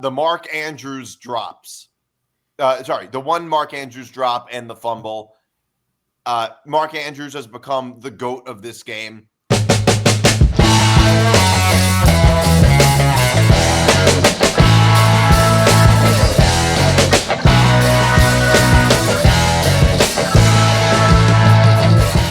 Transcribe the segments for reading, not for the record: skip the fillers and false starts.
the Mark Andrews drops. The one Mark Andrews drop and the fumble. Mark Andrews has become the GOAT of this game.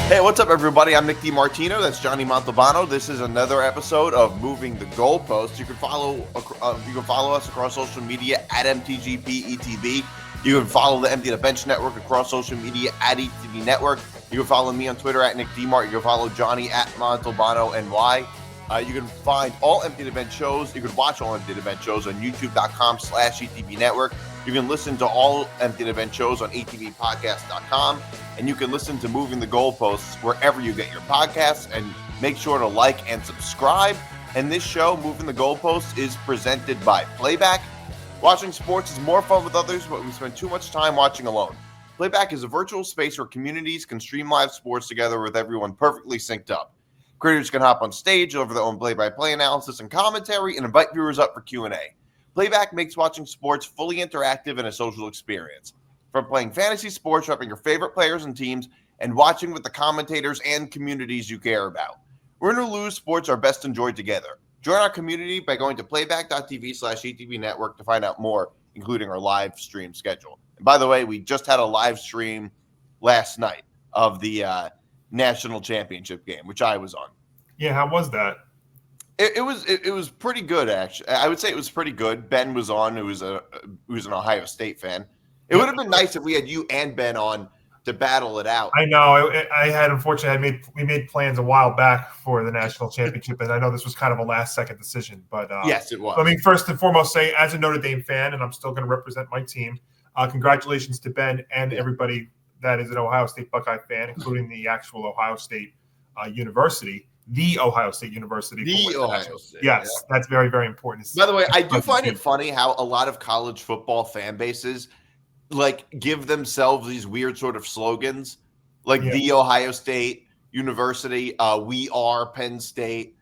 Hey, what's up, everybody? I'm Nick DiMartino. That's Johnny Montalbano. This is another episode of Moving the Goalposts. You can follow us across social media at MTGP ETV. You can follow the Empty the Bench Network across social media at ETV Network. You can follow me on Twitter at Nick DiMart. You can follow Johnny at Montalbano NY. You can find all Empty the Bench shows. You can watch all Empty the Bench shows on YouTube.com/ETV Network. You can listen to all Empty the Bench shows on ETVpodcast.com. And you can listen to Moving the Goalposts wherever you get your podcasts. And make sure to like and subscribe. And this show, Moving the Goalposts, is presented by Playback. Watching sports is more fun with others, but we spend too much time watching alone. Playback is a virtual space where communities can stream live sports together with everyone perfectly synced up. Creators can hop on stage, deliver their own play-by-play analysis and commentary, and invite viewers up for Q&A. Playback makes watching sports fully interactive and a social experience. From playing fantasy sports, repping your favorite players and teams, and watching with the commentators and communities you care about. Win or lose, sports are best enjoyed together. Join our community by going to playback.tv/ETV Network to find out more, including our live stream schedule. And by the way, we just had a live stream last night of the national championship game, which I was on. Yeah, how was that? It was pretty good, actually. I would say it was pretty good. Ben was on, who was an Ohio State fan. It would have been nice if we had you and Ben on to battle it out. I know. Unfortunately, we made plans a while back for the national championship, and I know this was kind of a last-second decision. But yes, it was. Let me first and foremost say, as a Notre Dame fan, and I'm still going to represent my team, congratulations to Ben and everybody that is an Ohio State Buckeye fan, including the actual Ohio State University. The Ohio State University. State. Yes, yeah. That's very, very important. By the way, I do find it funny how a lot of college football fan bases give themselves these weird sort of slogans, the Ohio State University, we are Penn State,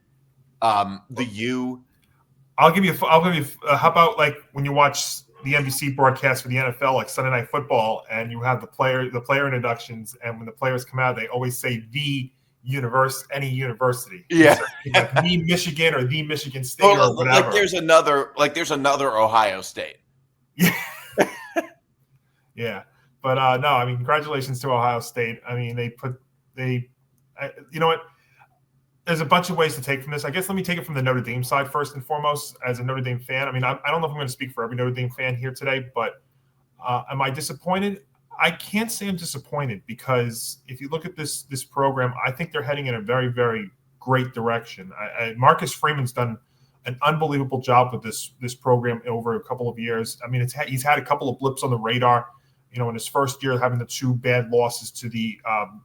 the U. I'll give you. How about when you watch the NBC broadcast for the NFL, like Sunday Night Football, and you have the player introductions, and when the players come out, they always say any university. Yeah. Like the Michigan or the Michigan State or whatever. There's another Ohio State. Yeah. Yeah. But no, I mean, congratulations to Ohio State. I mean, you know what? There's a bunch of ways to take from this. I guess let me take it from the Notre Dame side first and foremost as a Notre Dame fan. I mean, I don't know if I'm going to speak for every Notre Dame fan here today, but am I disappointed? I can't say I'm disappointed because if you look at this program, I think they're heading in a very, very great direction. Marcus Freeman's done an unbelievable job with this program over a couple of years. I mean, he's had a couple of blips on the radar, in his first year having the two bad losses to the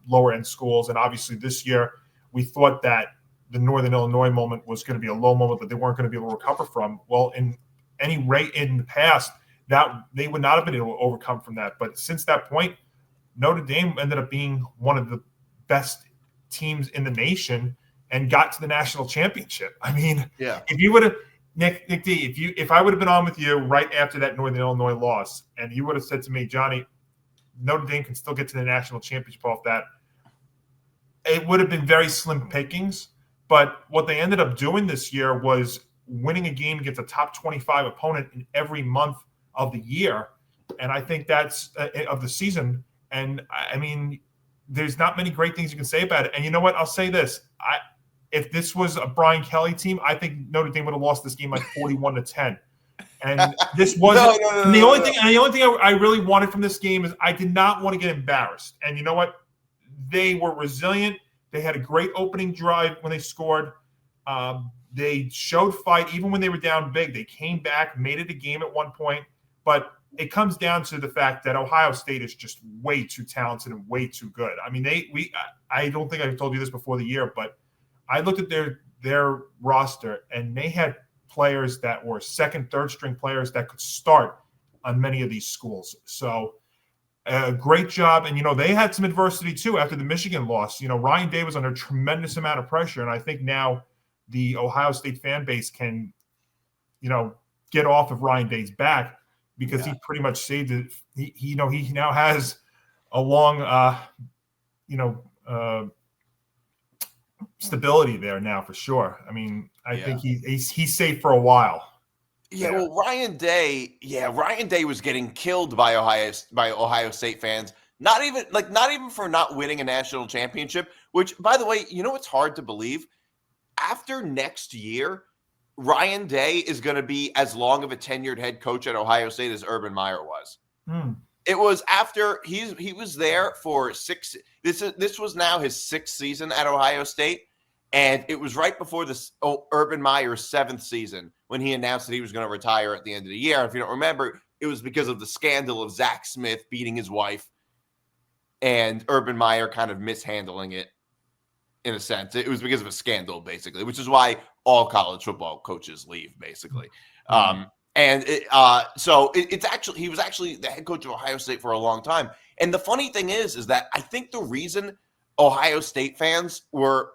lower end schools. And obviously this year we thought that the Northern Illinois moment was going to be a low moment that they weren't going to be able to recover from. Well, in any rate in the past, that they would not have been able to overcome from that. But since that point, Notre Dame ended up being one of the best teams in the nation and got to the national championship. I mean, yeah. If you would have, Nick D, if I would have been on with you right after that Northern Illinois loss, and you would have said to me, Johnny, Notre Dame can still get to the national championship off that, it would have been very slim pickings. But what they ended up doing this year was winning a game against a top 25 opponent in every month of the year. And I think that's of the season. And I mean, there's not many great things you can say about it. And you know what? I'll say this. If this was a Brian Kelly team, I think Notre Dame would have lost this game 41-10. And this wasn't the only thing I really wanted from this game is I did not want to get embarrassed. And you know what? They were resilient. They had a great opening drive when they scored. They showed fight even when they were down big. They came back, made it a game at one point. But it comes down to the fact that Ohio State is just way too talented and way too good. I mean, I don't think I've told you this before the year, but I looked at their roster, and they had players that were second, third string players that could start on many of these schools. So great job. And, they had some adversity too after the Michigan loss. Ryan Day was under a tremendous amount of pressure. And I think now the Ohio State fan base can, get off of Ryan Day's back because he pretty much saved it. He now has a long, stability there now for sure. I mean, I think he's safe for a while. Yeah, well, Ryan Day was getting killed by Ohio State fans. Not even for not winning a national championship, which, by the way, it's hard to believe. After next year, Ryan Day is going to be as long of a tenured head coach at Ohio State as Urban Meyer was. It was after he was there for 6. This was now his 6th season at Ohio State, and it was right before Urban Meyer's 7th season when he announced that he was going to retire at the end of the year. And if you don't remember, it was because of the scandal of Zach Smith beating his wife and Urban Meyer kind of mishandling it in a sense. It was because of a scandal, basically, which is why all college football coaches leave, basically. It's actually, he was actually the head coach of Ohio State for a long time. And the funny thing is that I think the reason Ohio State fans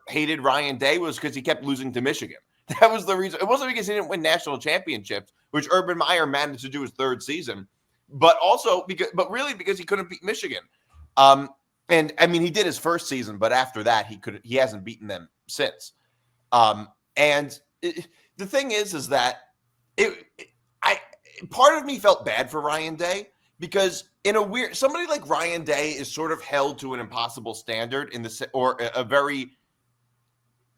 hated Ryan Day was because he kept losing to Michigan. That was the reason. It wasn't because he didn't win national championships, which Urban Meyer managed to do his 3rd season, but really because he couldn't beat Michigan. And I mean, he did his 1st season, but after that, he hasn't beaten them since. The thing is that part of me felt bad for Ryan Day because somebody like Ryan Day is sort of held to an impossible standard or a very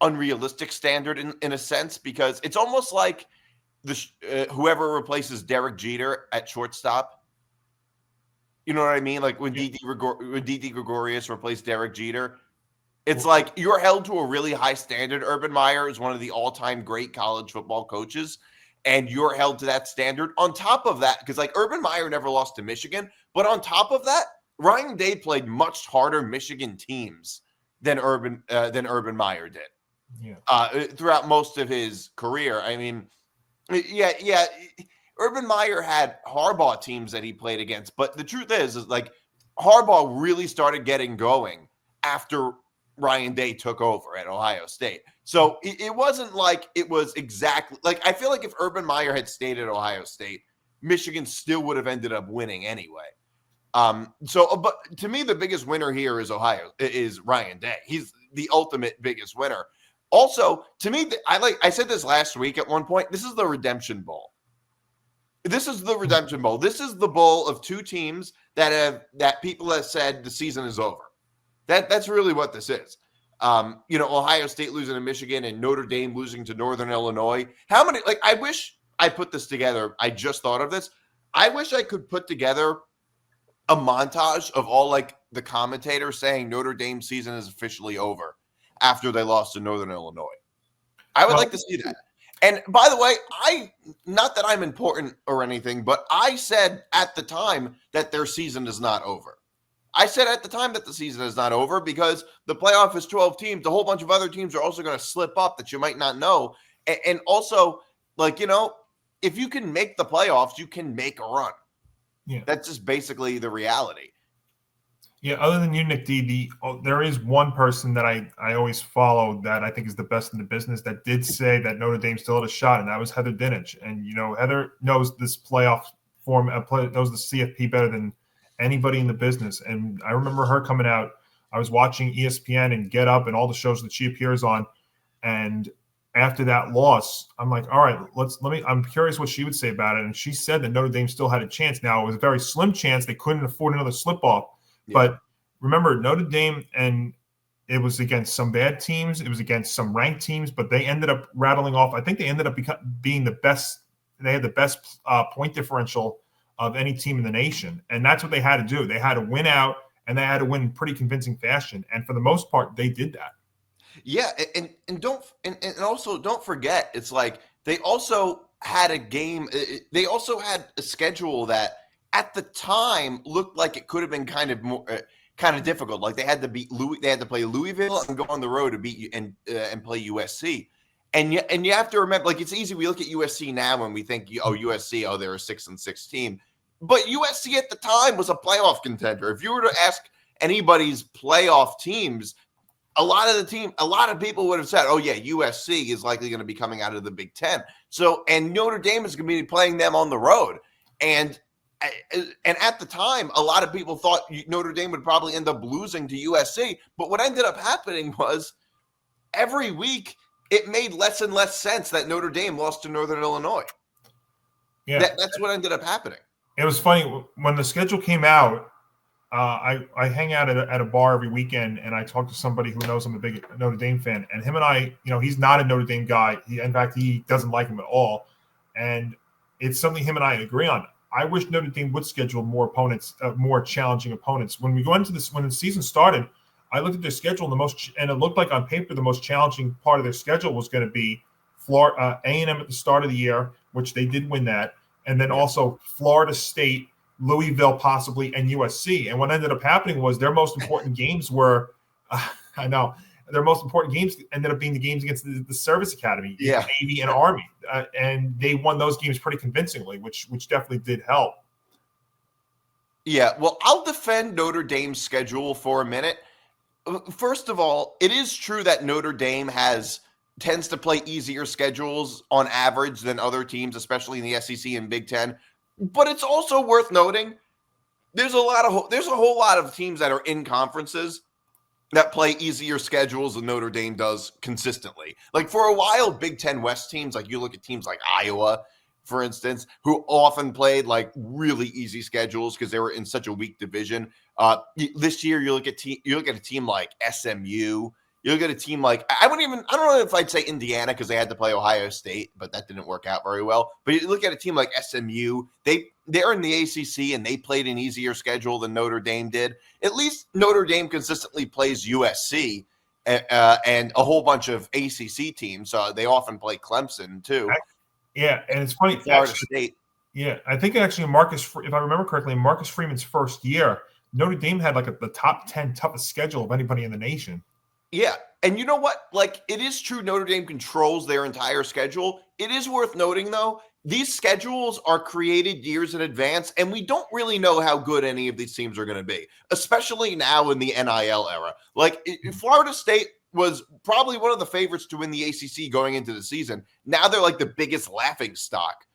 unrealistic standard in a sense, because it's almost like whoever replaces Derek Jeter at shortstop. You know what I mean? Like when Didi Gregorius replaced Derek Jeter, it's like you're held to a really high standard. Urban Meyer is one of the all-time great college football coaches, and you're held to that standard. On top of that, because like Urban Meyer never lost to Michigan, but on top of that, Ryan Day played much harder Michigan teams than Urban Meyer did throughout most of his career. I mean, Urban Meyer had Harbaugh teams that he played against, but the truth is like Harbaugh really started getting going after Ryan Day took over at Ohio State. So it wasn't like it was exactly like, I feel like if Urban Meyer had stayed at Ohio State, Michigan still would have ended up winning anyway. But to me, the biggest winner here is Ryan Day. He's the ultimate biggest winner. Also, to me, I said this last week at one point, this is the Redemption Bowl. This is the Redemption Bowl. This is the bowl of 2 teams that people have said the season is over. That's really what this is. Ohio State losing to Michigan and Notre Dame losing to Northern Illinois. How many, I wish I put this together. I just thought of this. I wish I could put together a montage of all the commentators saying Notre Dame season is officially over after they lost to Northern Illinois. I would like to see that. And by the way, not that I'm important or anything, but I said at the time that their season is not over. I said at the time that the season is not over because the playoff is 12 teams. A whole bunch of other teams are also going to slip up that you might not know. And also, if you can make the playoffs, you can make a run. Yeah. That's just basically the reality. Yeah, other than you, Nick D, there is one person that I always follow that I think is the best in the business that did say that Notre Dame still had a shot, and that was Heather Dinich. And, Heather knows this playoff form, knows the CFP better than anybody in the business. And I remember her coming out. I was watching ESPN and Get Up and all the shows that she appears on. And after that loss, I'm like, all right, I'm curious what she would say about it. And she said that Notre Dame still had a chance. Now, it was a very slim chance. They couldn't afford another slip-off. Yeah. But remember, Notre Dame, and it was against some bad teams. It was against some ranked teams, but they ended up rattling off. I think they ended up being the best. They had the best point differential of any team in the nation. And that's what they had to do. They had to win out, and they had to win in pretty convincing fashion. And for the most part, they did that. Yeah, and also don't forget, it's like they also had a game. They also had a schedule that at the time looked like it could have been kind of difficult. Like they had to play Louisville and go on the road to beat and play USC. And you have to remember, it's easy. We look at USC now and we think, USC, they're a 6-6 team. But USC at the time was a playoff contender. If you were to ask anybody's playoff teams, a lot of people would have said, "Oh yeah, USC is likely going to be coming out of the Big Ten." So, and Notre Dame is going to be playing them on the road, and at the time, a lot of people thought Notre Dame would probably end up losing to USC. But what ended up happening was every week it made less and less sense that Notre Dame lost to Northern Illinois. Yeah, that's what ended up happening. It was funny when the schedule came out. I hang out at a bar every weekend, and I talk to somebody who knows I'm a big Notre Dame fan, and him and I, he's not a Notre Dame guy. In fact, he doesn't like him at all, and it's something him and I agree on. I wish Notre Dame would schedule more opponents, more challenging opponents. When we go into this, when the season started, I looked at their schedule, and it looked like on paper the most challenging part of their schedule was going to be Florida, A&M at the start of the year, which they did win that, and then also Florida State, Louisville possibly, and USC. And what ended up happening was their most important games were, their most important games ended up being the games against the Service Academy, Navy and Army. And they won those games pretty convincingly, which definitely did help. Yeah, well, I'll defend Notre Dame's schedule for a minute. First of all, it is true that Notre Dame tends to play easier schedules on average than other teams, especially in the SEC and Big Ten. But it's also worth noting there's a whole lot of teams that are in conferences that play easier schedules than Notre Dame does consistently. Like for a while, Big Ten West teams, like you look at teams like Iowa, for instance, who often played like really easy schedules because they were in such a weak division. This year, you look at a team like SMU. You look at a team like I don't know if I'd say Indiana because they had to play Ohio State, but that didn't work out very well. But you look at a team like SMU, they're in the ACC and they played an easier schedule than Notre Dame did. At least Notre Dame consistently plays USC and a whole bunch of ACC teams. They often play Clemson too. Yeah, and it's funny. Florida State. Yeah, I think actually if I remember correctly, Marcus Freeman's first year, Notre Dame had like the top 10 toughest schedule of anybody in the nation. Yeah. And you know what? Like, it is true Notre Dame controls their entire schedule. It is worth noting, though, these schedules are created years in advance, and we don't really know how good any of these teams are going to be, especially now in the NIL era. Like, Florida State was probably one of the favorites to win the ACC going into the season. Now they're like the biggest laughing stock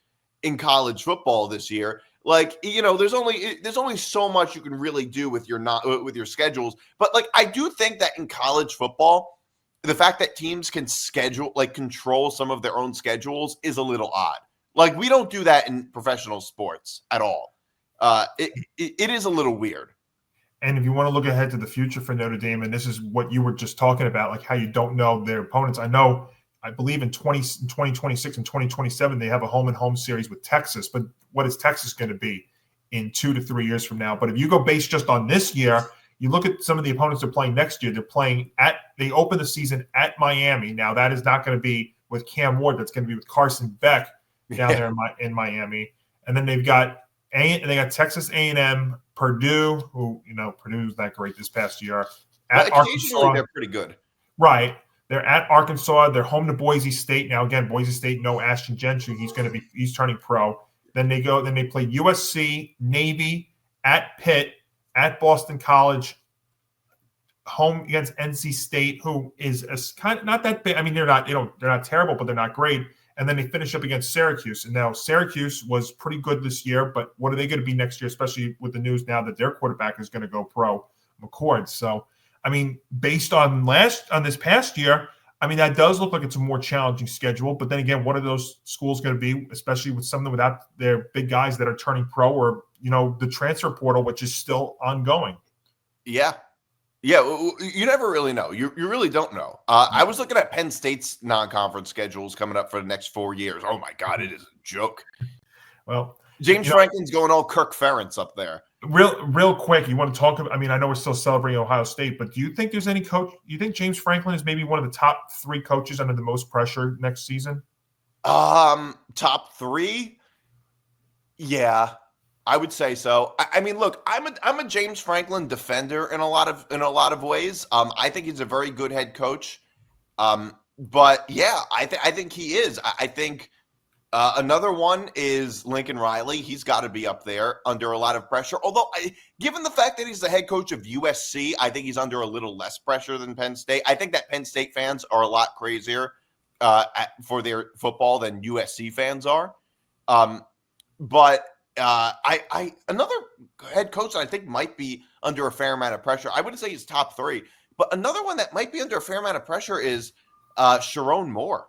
in college football this year. Like, there's only so much you can really do with your schedules. But like, I do think that in college football, the fact that teams can control some of their own schedules is a little odd. Like, we don't do that in professional sports at all. It is a little weird. And if you want to look ahead to the future for Notre Dame, and this is what you were just talking about, like how you don't know their opponents. I believe in 2026 and 2027, they have a home-and-home series with Texas. But what is Texas going to be in 2 to 3 years from now? But if you go based just on this year, you look at some of the opponents they're playing next year. They open the season at Miami. Now, that is not going to be with Cam Ward. That's going to be with Carson Beck down there in Miami. And then they got Texas A&M, Purdue, who, Purdue's not great this past year. At Arkansas, they're pretty good. Right. They're at Arkansas. They're home to Boise State. Now, again, Boise State, no Ashton Gentry. He's turning pro. Then they play USC, Navy, at Pitt, at Boston College, home against NC State, who is kind of not that big. I mean, they're not terrible, but they're not great. And then they finish up against Syracuse. And now Syracuse was pretty good this year, but what are they going to be next year, especially with the news now that their quarterback is going to go pro, McCord. So, I mean, based on this past year, I mean, that does look like it's a more challenging schedule. But then again, what are those schools going to be, especially with some of them without their big guys that are turning pro or, the transfer portal, which is still ongoing? Yeah. Yeah, you never really know. You really don't know. I was looking at Penn State's non-conference schedules coming up for the next 4 years. Oh, my God, it is a joke. Well, James Franklin's going all Kirk Ferentz up there. Real quick, you want to talk about, I mean, I know we're still celebrating Ohio State, but do you think there's any coach, you think James Franklin is maybe one of the top 3 coaches under the most pressure next season? Top 3? Yeah. I would say so. I mean, look, I'm a James Franklin defender in a lot of ways. I think he's a very good head coach. But yeah, I think he is. I think Another one is Lincoln Riley. He's got to be up there under a lot of pressure. Although, given the fact that he's the head coach of USC, I think he's under a little less pressure than Penn State. I think that Penn State fans are a lot crazier for their football than USC fans are. But another head coach that I think might be under a fair amount of pressure. I wouldn't say he's top 3, but another one that might be under a fair amount of pressure is Sharon Moore.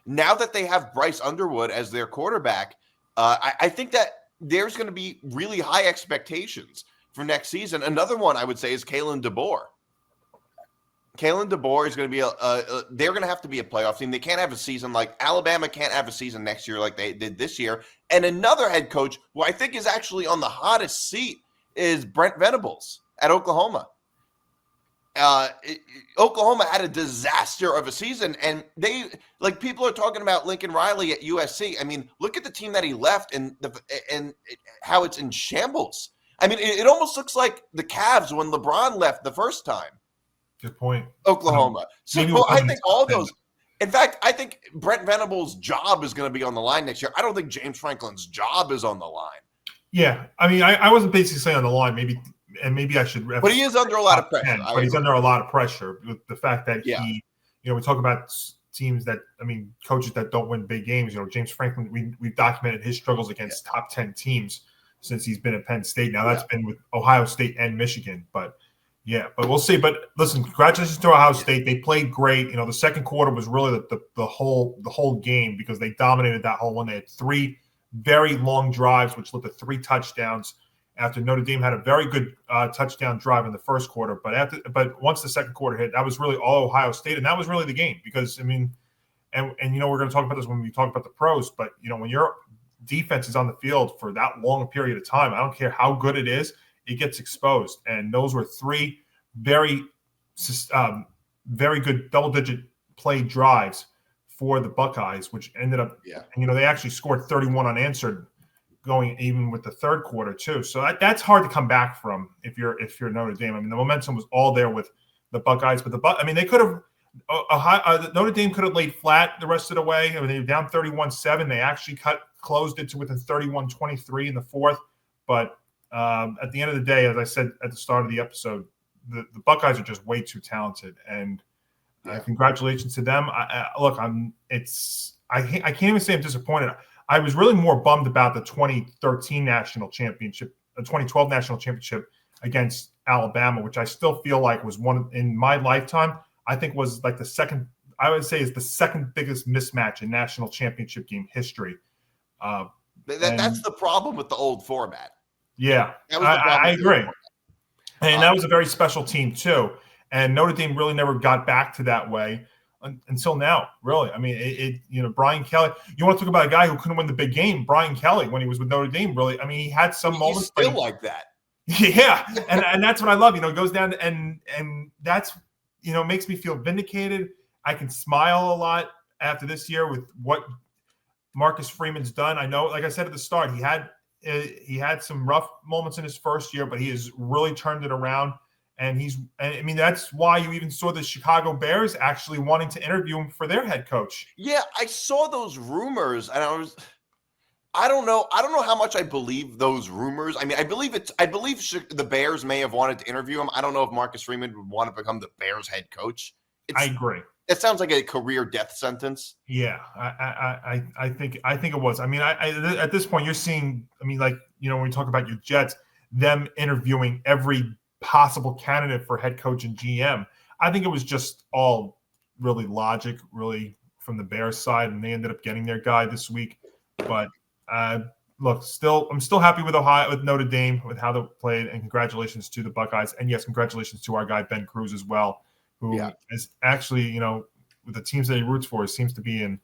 Now that they have Bryce Underwood as their quarterback, I think that there's going to be really high expectations for next season. Another one I would say is Kalen DeBoer. Kalen DeBoer is going to be they're going to have to be a playoff team. They can't have a season like Alabama can't have a season next year like they did this year. And another head coach who I think is actually on the hottest seat is Brent Venables at Oklahoma. Oklahoma had a disaster of a season, and people are talking about Lincoln Riley at USC. I mean, look at the team that he left and how it's in shambles. I mean, it almost looks like the Cavs when LeBron left the first time. Good point. Oklahoma. So I think all those. In fact, I think Brent Venables' job is going to be on the line next year. I don't think James Franklin's job is on the line. Yeah, I mean, I wasn't basically saying on the line. Maybe I should. But he is under a lot of pressure. 10, but he's under a lot of pressure with the fact that he, we talk about teams that, coaches that don't win big games. James Franklin, we've documented his struggles against top 10 teams since he's been at Penn State. Now that's been with Ohio State and Michigan, but we'll see. But listen, congratulations to Ohio State. They played great. The second quarter was really the whole game because they dominated that whole one. They had 3 very long drives, which led to 3 touchdowns. After Notre Dame had a very good touchdown drive in the first quarter, but once the second quarter hit, that was really all Ohio State, and that was really the game because we're going to talk about this when we talk about the pros, but when your defense is on the field for that long a period of time, I don't care how good it is, it gets exposed, and those were 3 very good double-digit play drives for the Buckeyes, which ended up, they actually scored 31 unanswered. Going even with the third quarter too, so that's hard to come back from if you're Notre Dame. The momentum was all there with the Buckeyes, but they could have Notre Dame could have laid flat the rest of the way. They were down 31-7. They actually closed it to within 31-23 in the fourth. But at the end of the day, as I said at the start of the episode, the Buckeyes are just way too talented, and congratulations to them. I can't even say I'm disappointed. I was really more bummed about the 2013 national championship, the 2012 national championship against Alabama, which I still feel like was one in my lifetime. I think was like the second biggest mismatch in national championship game history. That's the problem with the old format. Yeah, I agree. And that was a very special team too. And Notre Dame really never got back to that way. Until now, really. Brian Kelly. You want to talk about a guy who couldn't win the big game? Brian Kelly, when he was with Notre Dame, really. He had some moments. Still like that. Yeah, and that's what I love. It goes down and that's makes me feel vindicated. I can smile a lot after this year with what Marcus Freeman's done. I know, like I said at the start, he had some rough moments in his first year, but he has really turned it around. And that's why you even saw the Chicago Bears actually wanting to interview him for their head coach. Yeah, I saw those rumors, and I don't know how much I believe those rumors. I believe the Bears may have wanted to interview him. I don't know if Marcus Freeman would want to become the Bears head coach. I agree. It sounds like a career death sentence. Yeah, I think it was. At this point, you're seeing. When we talk about your Jets, them interviewing every possible candidate for head coach and GM. I think it was just all really logic, really from the Bears side, and they ended up getting their guy this week. But look, I'm still happy with Notre Dame with how they played, and congratulations to the Buckeyes, and yes, congratulations to our guy Ben Kruse as well, who is actually with the teams that he roots for, seems to be in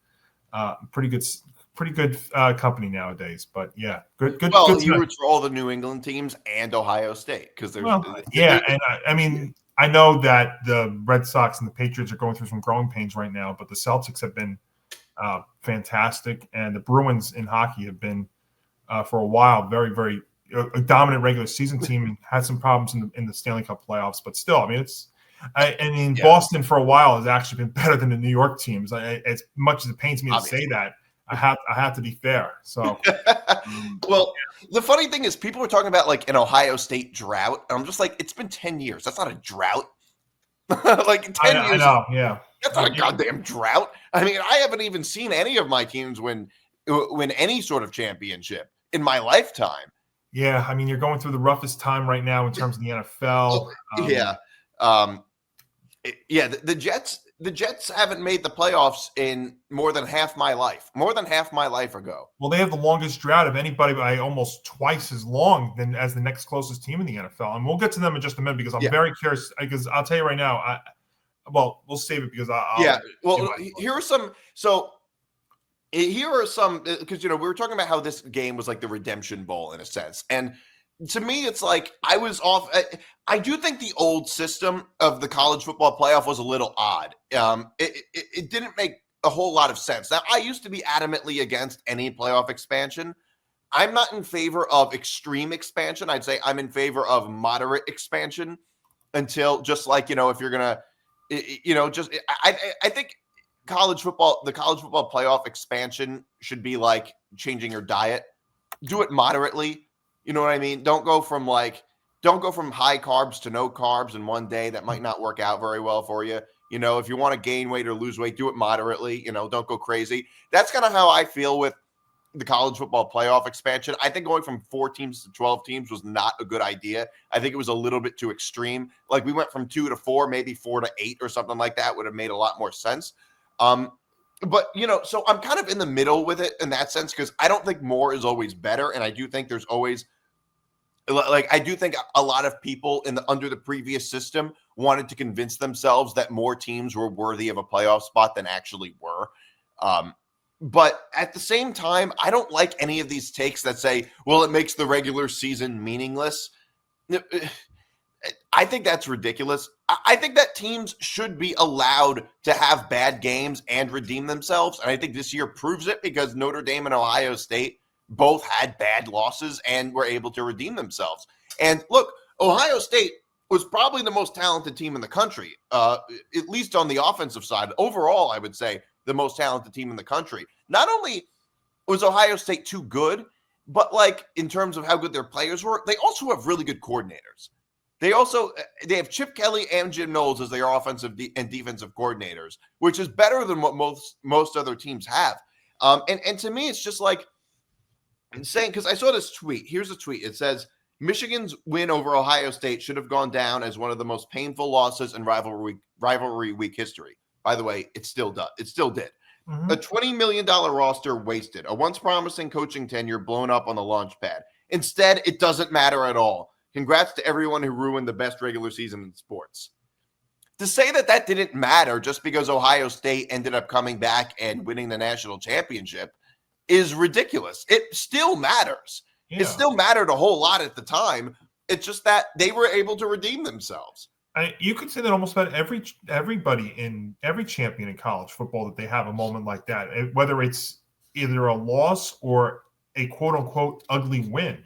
pretty good company nowadays. But yeah, good. Well, good he roots for all the New England teams and Ohio State because there's. And I know that the Red Sox and the Patriots are going through some growing pains right now, but the Celtics have been fantastic, and the Bruins in hockey have been for a while very, very a dominant regular season team and had some problems in the Stanley Cup playoffs, but still, Boston for a while has actually been better than the New York teams. As much as it pains me to say that, I have to be fair. So, well, the funny thing is, people were talking about like an Ohio State drought, and I'm just like, it's been 10 years. That's not a drought. Like 10 years. I know, yeah. That's not a goddamn drought. I mean, I haven't even seen any of my teams win any sort of championship in my lifetime. Yeah, I mean, you're going through the roughest time right now in terms of the NFL. The Jets haven't made the playoffs in more than half my life ago. Well, they have the longest drought of anybody by almost twice as long than as the next closest team in the NFL. And we'll get to them in just a minute because I'm very curious. Because I'll tell you right now, we'll save it because here are some. So here are some, because we were talking about how this game was like the redemption bowl in a sense, and to me, it's like I was off. I do think the old system of the college football playoff was a little odd. It didn't make a whole lot of sense. Now, I used to be adamantly against any playoff expansion. I'm not in favor of extreme expansion. I'd say I'm in favor of moderate expansion until just like, if you're going to, I think the college football playoff expansion should be like changing your diet. Do it moderately. You know what I mean? Don't go from high carbs to no carbs in one day. That might not work out very well for you. If you want to gain weight or lose weight, do it moderately. Don't go crazy. That's kind of how I feel with the college football playoff expansion. I think going from 4 teams to 12 teams was not a good idea. I think it was a little bit too extreme. Like we went from 2 to 4, maybe 4 to 8 or something like that would have made a lot more sense. But, so I'm kind of in the middle with it in that sense because I don't think more is always better. And I do think there's always, I do think a lot of people under the previous system wanted to convince themselves that more teams were worthy of a playoff spot than actually were. But at the same time, I don't like any of these takes that say, well, it makes the regular season meaningless. I think that's ridiculous. I think that teams should be allowed to have bad games and redeem themselves. And I think this year proves it because Notre Dame and Ohio State both had bad losses and were able to redeem themselves. And look, Ohio State was probably the most talented team in the country, at least on the offensive side. Overall, I would say the most talented team in the country. Not only was Ohio State too good, but like in terms of how good their players were, they also have really good coordinators. They have Chip Kelly and Jim Knowles as their offensive and defensive coordinators, which is better than what most other teams have. And to me, it's just like insane because I saw this tweet. Here's a tweet. It says, Michigan's win over Ohio State should have gone down as one of the most painful losses in rivalry week history. By the way, it still does. It still did. Mm-hmm. A $20 million roster wasted. A once promising coaching tenure blown up on the launch pad. Instead, it doesn't matter at all. Congrats to everyone who ruined the best regular season in sports. To say that didn't matter just because Ohio State ended up coming back and winning the national championship is ridiculous. It still matters. Yeah. It still mattered a whole lot at the time. It's just that they were able to redeem themselves. You could say that almost about everybody in every champion in college football that they have a moment like that, whether it's either a loss or a quote unquote ugly win.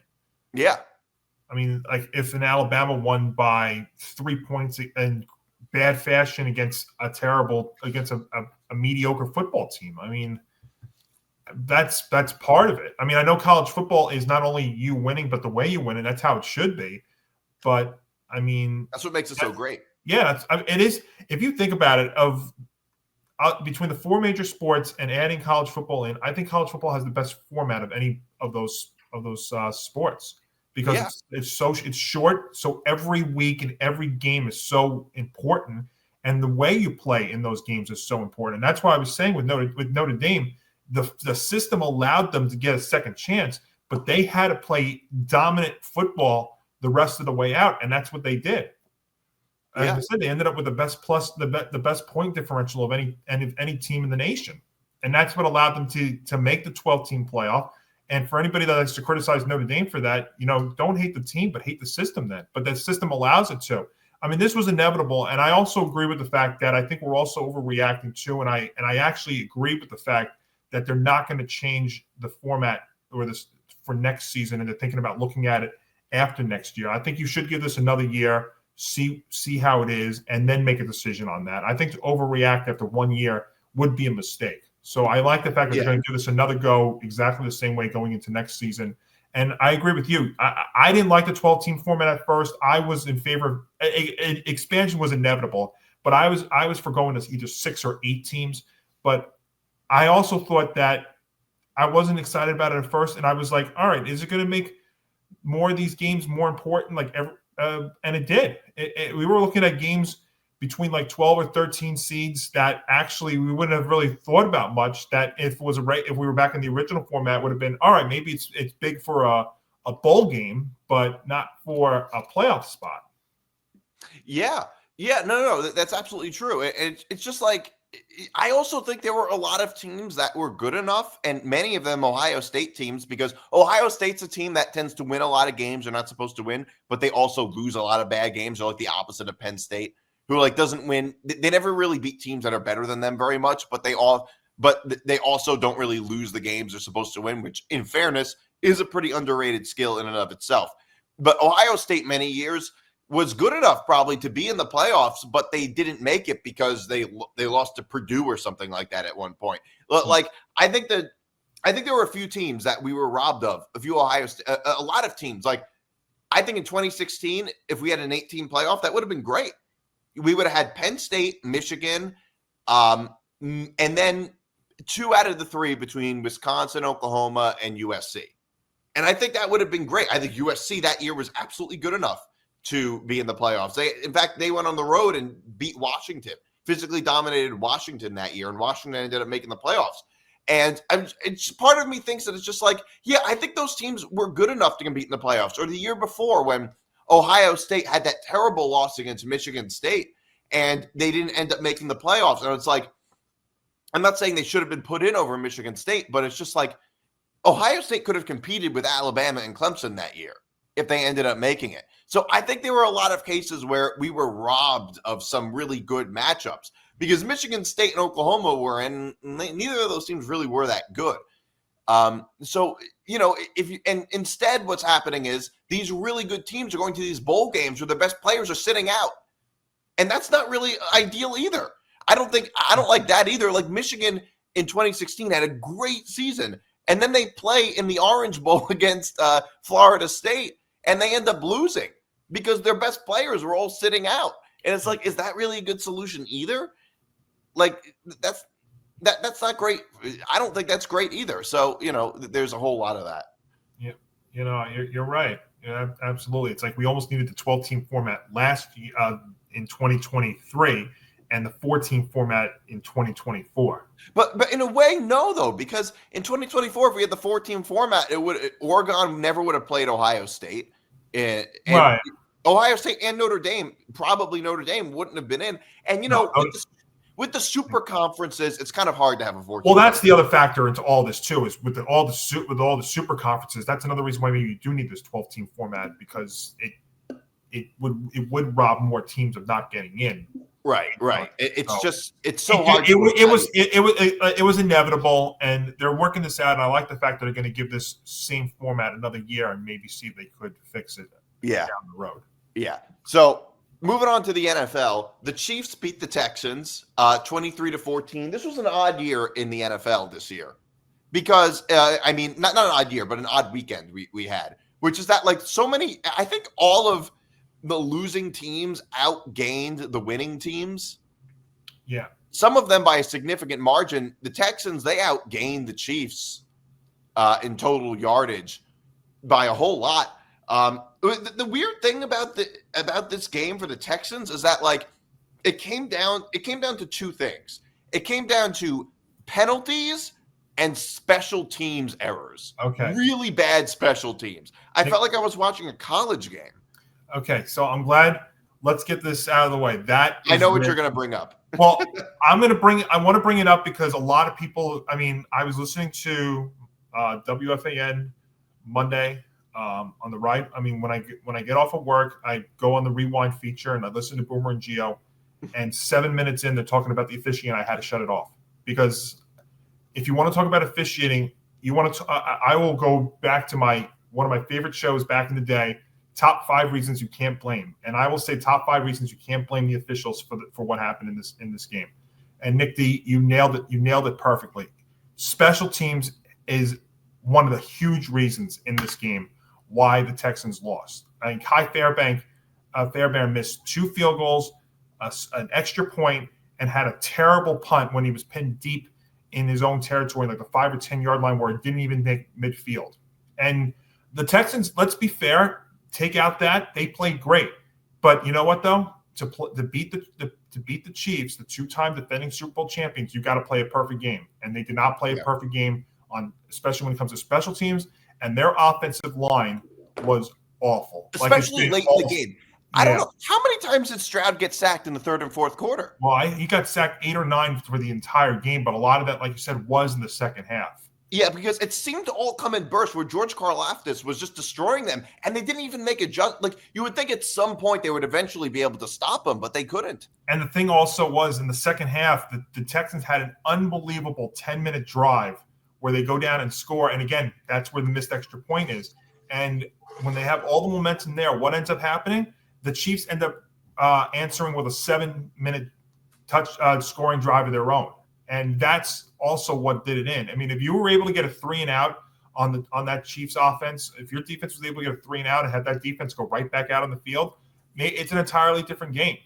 Yeah. I mean, like if an Alabama won by 3 points in bad fashion against a mediocre football team. I mean, that's part of it. I mean, I know college football is not only you winning, but the way you win, and that's how it should be. But I mean, that's what makes it so great. Yeah, it is. If you think about it, between the 4 major sports and adding college football in, I think college football has the best format of any of those sports because it's short. So every week and every game is so important, and the way you play in those games is so important. And that's why I was saying with Notre Dame, the system allowed them to get a second chance, but they had to play dominant football the rest of the way out, and that's what they did. As I said, they ended up with the best point differential of any team in the nation, and that's what allowed them to make the 12-team playoff. And for anybody that likes to criticize Notre Dame for that, don't hate the team, but hate the system then. But the system allows it to. I mean, this was inevitable, and I also agree with the fact that I think we're also overreacting too. And I actually agree with the fact that they're not going to change the format or this for next season, and they're thinking about looking at it after next year. I think you should give this another year, see how it is, and then make a decision on that. I think to overreact after 1 year would be a mistake. So I like the fact that Yeah. they're going to do this another go exactly the same way going into next season. And I agree with you. I didn't like the 12-team format at first. I was in favor of expansion was inevitable, but I was for going to either 6 or 8 teams. But I also thought that I wasn't excited about it at first, and I was like, all right, is it going to make more of these games more important? And it did. We were looking at games between like 12 or 13 seeds that actually we wouldn't have really thought about much. That if we were back in the original format, would have been all right. Maybe it's big for a bowl game, but not for a playoff spot. Yeah, no, that's absolutely true. It's just like I also think there were a lot of teams that were good enough, and many of them Ohio State teams, because Ohio State's a team that tends to win a lot of games they're not supposed to win, but they also lose a lot of bad games. They're like the opposite of Penn State, who like doesn't win. They never really beat teams that are better than them very much, but they also don't really lose the games they're supposed to win, which in fairness is a pretty underrated skill in and of itself. But Ohio State many years was good enough probably to be in the playoffs, but they didn't make it because they lost to Purdue or something like that at one point. Like I think there were a few teams that we were robbed of, a few Ohio State, a lot of teams. Like I think in 2016, if we had an 8-team playoff, that would have been great. We would have had Penn State, Michigan, and then 2 out of the 3 between Wisconsin, Oklahoma, and USC. And I think that would have been great. I think USC that year was absolutely good enough to be in the playoffs. In fact, they went on the road and beat Washington, physically dominated Washington that year, and Washington ended up making the playoffs. And it's part of me thinks that it's just like, yeah, I think those teams were good enough to compete in the playoffs. Or the year before when Ohio State had that terrible loss against Michigan State, and they didn't end up making the playoffs. And it's like, I'm not saying they should have been put in over Michigan State, but it's just like Ohio State could have competed with Alabama and Clemson that year if they ended up making it. So I think there were a lot of cases where we were robbed of some really good matchups because Michigan State and Oklahoma were in, neither of those teams really were that good. So, and instead what's happening is these really good teams are going to these bowl games where the best players are sitting out. And that's not really ideal either. I don't like that either. Like Michigan in 2016 had a great season, and then they play in the Orange Bowl against Florida State, and they end up losing because their best players were all sitting out. And it's like, is that really a good solution either? Like that's not great. I don't think that's great either. So, there's a whole lot of that. Yeah. You're right. Yeah, absolutely. It's like we almost needed the 12-team format last year in 2023 and the 14 format in 2024. But in a way, no, though, because in 2024, if we had the 14 format, Oregon never would have played Ohio State. And right. Ohio State and Notre Dame wouldn't have been in. And, with the super conferences, it's kind of hard to have a 14. Well, that's the other factor into all this too, is with all the super conferences. That's another reason why maybe you do need this 12-team format, because it would rob more teams of not getting in. Right. It's so hard. It was inevitable, and they're working this out. And I like the fact that they're going to give this same format another year and maybe see if they could fix it. Down the road. Yeah. So moving on to the NFL, the Chiefs beat the Texans 23-14. This was an odd year in the NFL this year because not an odd year, but an odd weekend we had, which is that like so many. I think all of the losing teams outgained the winning teams. Yeah. Some of them by a significant margin. The Texans, they outgained the Chiefs in total yardage by a whole lot. The weird thing about this game for the Texans is that like it came down to 2 things. It came down to penalties and special teams errors. Okay. Really bad special teams. I felt like I was watching a college game. Okay, so I'm glad. Let's get this out of the way. I know what you're going to bring up. Well, I want to bring it up because a lot of people. I was listening to WFAN Monday on the right. When I get off of work, I go on the rewind feature and I listen to Boomer and Gio. And 7 minutes in, they're talking about the officiating. I had to shut it off because if you want to talk about officiating, I will go back to one of my favorite shows back in the day. Top 5 reasons you can't blame, and I will say top 5 reasons you can't blame the officials for what happened in this game. And Nick D, you nailed it. You nailed it perfectly. special teams is one of the huge reasons in this game why the Texans lost. I think Fairbairn missed 2 field goals, an extra point, and had a terrible punt when he was pinned deep in his own territory, like the 5 or 10 yard line, where it didn't even make midfield. And the Texans, let's be fair, take out that they played great, but you know what though? To beat the Chiefs, the 2-time defending Super Bowl champions, you got to play a perfect game, and they did not play a perfect game especially when it comes to special teams, and their offensive line was awful, especially late in the game. I don't know how many times did Stroud get sacked in the 3rd and 4th quarter. Well, he got sacked 8 or 9 for the entire game, but a lot of that, like you said, was in the second half. Yeah, because it seemed to all come in bursts where George Karlaftis was just destroying them, and they didn't even make like you would think at some point they would eventually be able to stop them, but they couldn't. And the thing also was in the second half, the Texans had an unbelievable 10-minute drive where they go down and score, and again, that's where the missed extra point is. And when they have all the momentum there, what ends up happening? The Chiefs end up answering with a 7-minute scoring drive of their own. And that's also what did it in. I mean, if you were able to get a 3 and out on that Chiefs offense, if your defense was able to get a 3 and out and have that defense go right back out on the field, it's an entirely different game.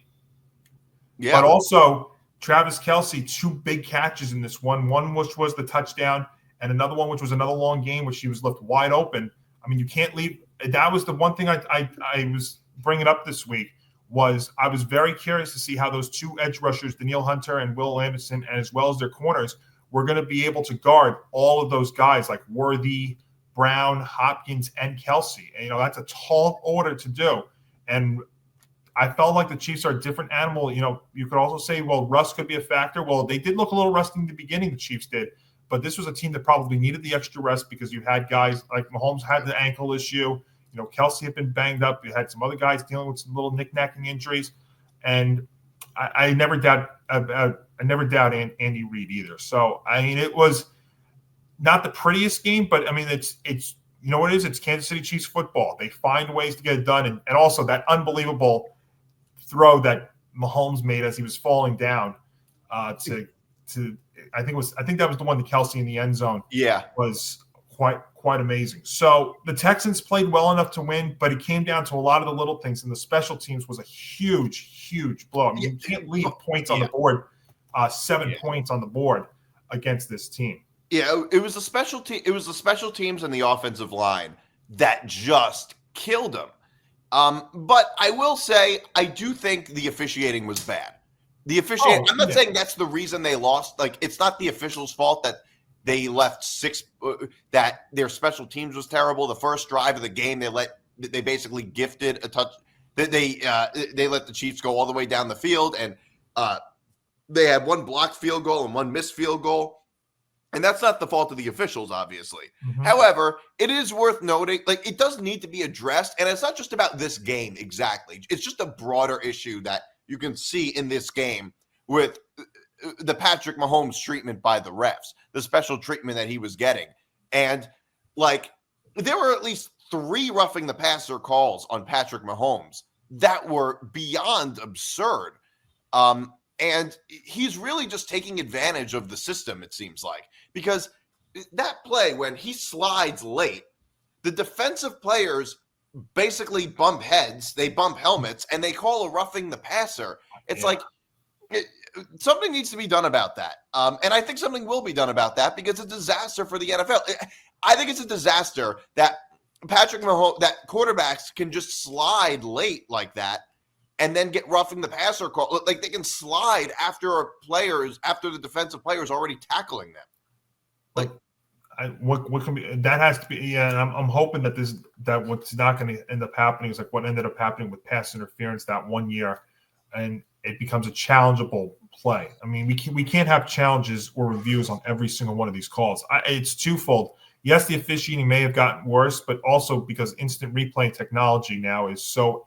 Yeah. But also, Travis Kelce, 2 big catches in this one which was the touchdown, and another one which was another long game which he was left wide open. I mean, you can't leave. That was the one thing I was bringing up this week. Was I was very curious to see how those 2 edge rushers, Danielle Hunter and Will Anderson, and as well as their corners, were going to be able to guard all of those guys like Worthy, Brown, Hopkins, and Kelce. And, that's a tall order to do. And I felt like the Chiefs are a different animal. You could also say, well, rust could be a factor. Well, they did look a little rusty in the beginning, the Chiefs did. But this was a team that probably needed the extra rest because you had guys like Mahomes had the ankle issue. Kelce had been banged up. You had some other guys dealing with some little knick-knacking injuries, and I never doubt Andy Reid either. So I mean, it was not the prettiest game, but I mean, it's what it is. It's Kansas City Chiefs football. They find ways to get it done, and also that unbelievable throw that Mahomes made as he was falling down I think that was the one to Kelce in the end zone. Yeah, was quite amazing. So the Texans played well enough to win, but it came down to a lot of the little things, and the special teams was a huge blow. I mean, you can't leave points on the board, 7 points on the board against this team. Yeah, it was the special team. It was the special teams and the offensive line that just killed them. But I will say, I do think the officiating was bad. The officiating. I'm not saying that's the reason they lost. Like, it's not the officials' fault that they left 6. That their special teams was terrible. The first drive of the game, they basically gifted a touch. They let the Chiefs go all the way down the field, and they had 1 blocked field goal and 1 missed field goal. And that's not the fault of the officials, obviously. Mm-hmm. However, it is worth noting, like, it does need to be addressed. And it's not just about this game exactly. It's just a broader issue that you can see in this game with the Patrick Mahomes treatment by the refs, the special treatment that he was getting. And, like, there were at least 3 roughing the passer calls on Patrick Mahomes that were beyond absurd. And he's really just taking advantage of the system, it seems like, because that play when he slides late, the defensive players basically bump heads, they bump helmets, and they call a roughing the passer. It's like something needs to be done about that. And I think something will be done about that because it's a disaster for the NFL. I think it's a disaster that Patrick Mahomes, that quarterbacks can just slide late like that and then get roughing the passer call. Like, they can slide after the defensive players already tackling them. Like, what can be that has to be. Yeah, and I'm hoping that what's not going to end up happening is like what ended up happening with pass interference that one year, and it becomes a challengeable play. I mean, we can't have challenges or reviews on every single one of these calls. It's twofold. Yes, the officiating may have gotten worse, but also because instant replay technology now is so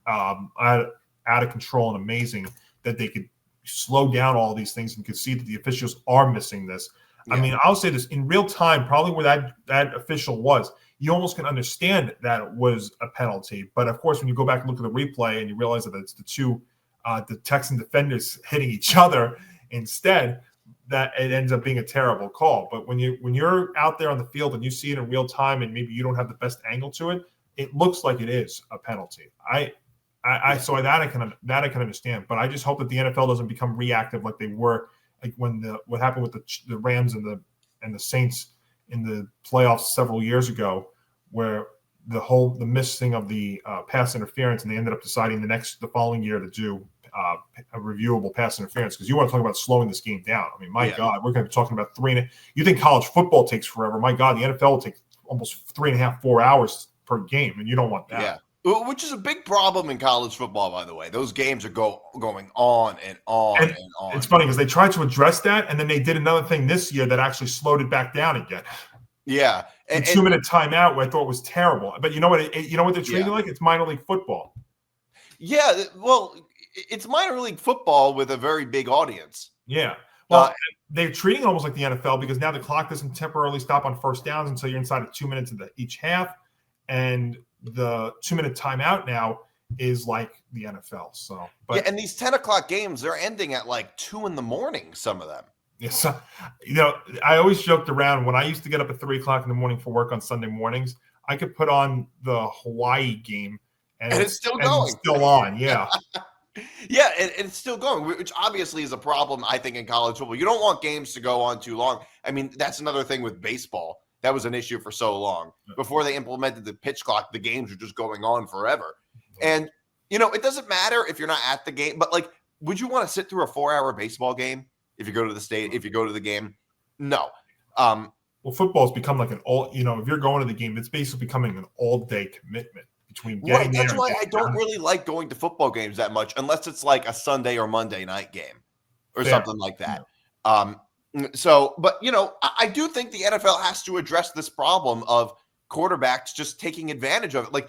out of control and amazing that they could slow down all these things and could see that the officials are missing this. Yeah. I mean, I'll say this in real time, probably where that official was, you almost can understand that it was a penalty. But of course, when you go back and look at the replay and you realize that it's the Texan defenders hitting each other instead, that it ends up being a terrible call. But when you're out there on the field and you see it in real time and maybe you don't have the best angle to it, it looks like it is a penalty. So that I can understand. But I just hope that the NFL doesn't become reactive like they were, like when what happened with the Rams and the Saints in the playoffs several years ago, where the missing of the pass interference, and they ended up deciding the following year to do a reviewable pass interference, because you want to talk about slowing this game down. I mean, my God, we're going to be talking about you think college football takes forever? My God, the NFL will take almost 3.5, 4 hours per game, and you don't want that. Yeah, which is a big problem in college football, by the way. Those games are going on and on and on. It's funny because they tried to address that, and then they did another thing this year that actually slowed it back down again. Yeah, the 2-minute timeout, where I thought was terrible. But you know what? You know what they're treating like? It's minor league football. Yeah, well, it's minor league football with a very big audience. Yeah. Well, they're treating it almost like the NFL, because now the clock doesn't temporarily stop on first downs until you're inside of 2 minutes of each half. And the 2-minute timeout now is like the NFL. So, and these 10 o'clock games, they're ending at like 2 a.m, some of them. Yes. I always joked around when I used to get up at 3 o'clock in the morning for work on Sunday mornings, I could put on the Hawaii game and it's still going. It's still on. Yeah. Yeah, and it's still going, which obviously is a problem, I think, in college football. You don't want games to go on too long. I mean, that's another thing with baseball. That was an issue for so long. Before they implemented the pitch clock, the games were just going on forever. And, it doesn't matter if you're not at the game, but, like, would you want to sit through a 4-hour baseball game if you go to the state, if you go to the game? No. Well, football's become like if you're going to the game, it's basically becoming an all-day commitment. Right, that's why I don't really like going to football games that much, unless it's like a Sunday or Monday night game or something like that. But I do think the NFL has to address this problem of quarterbacks just taking advantage of it. Like,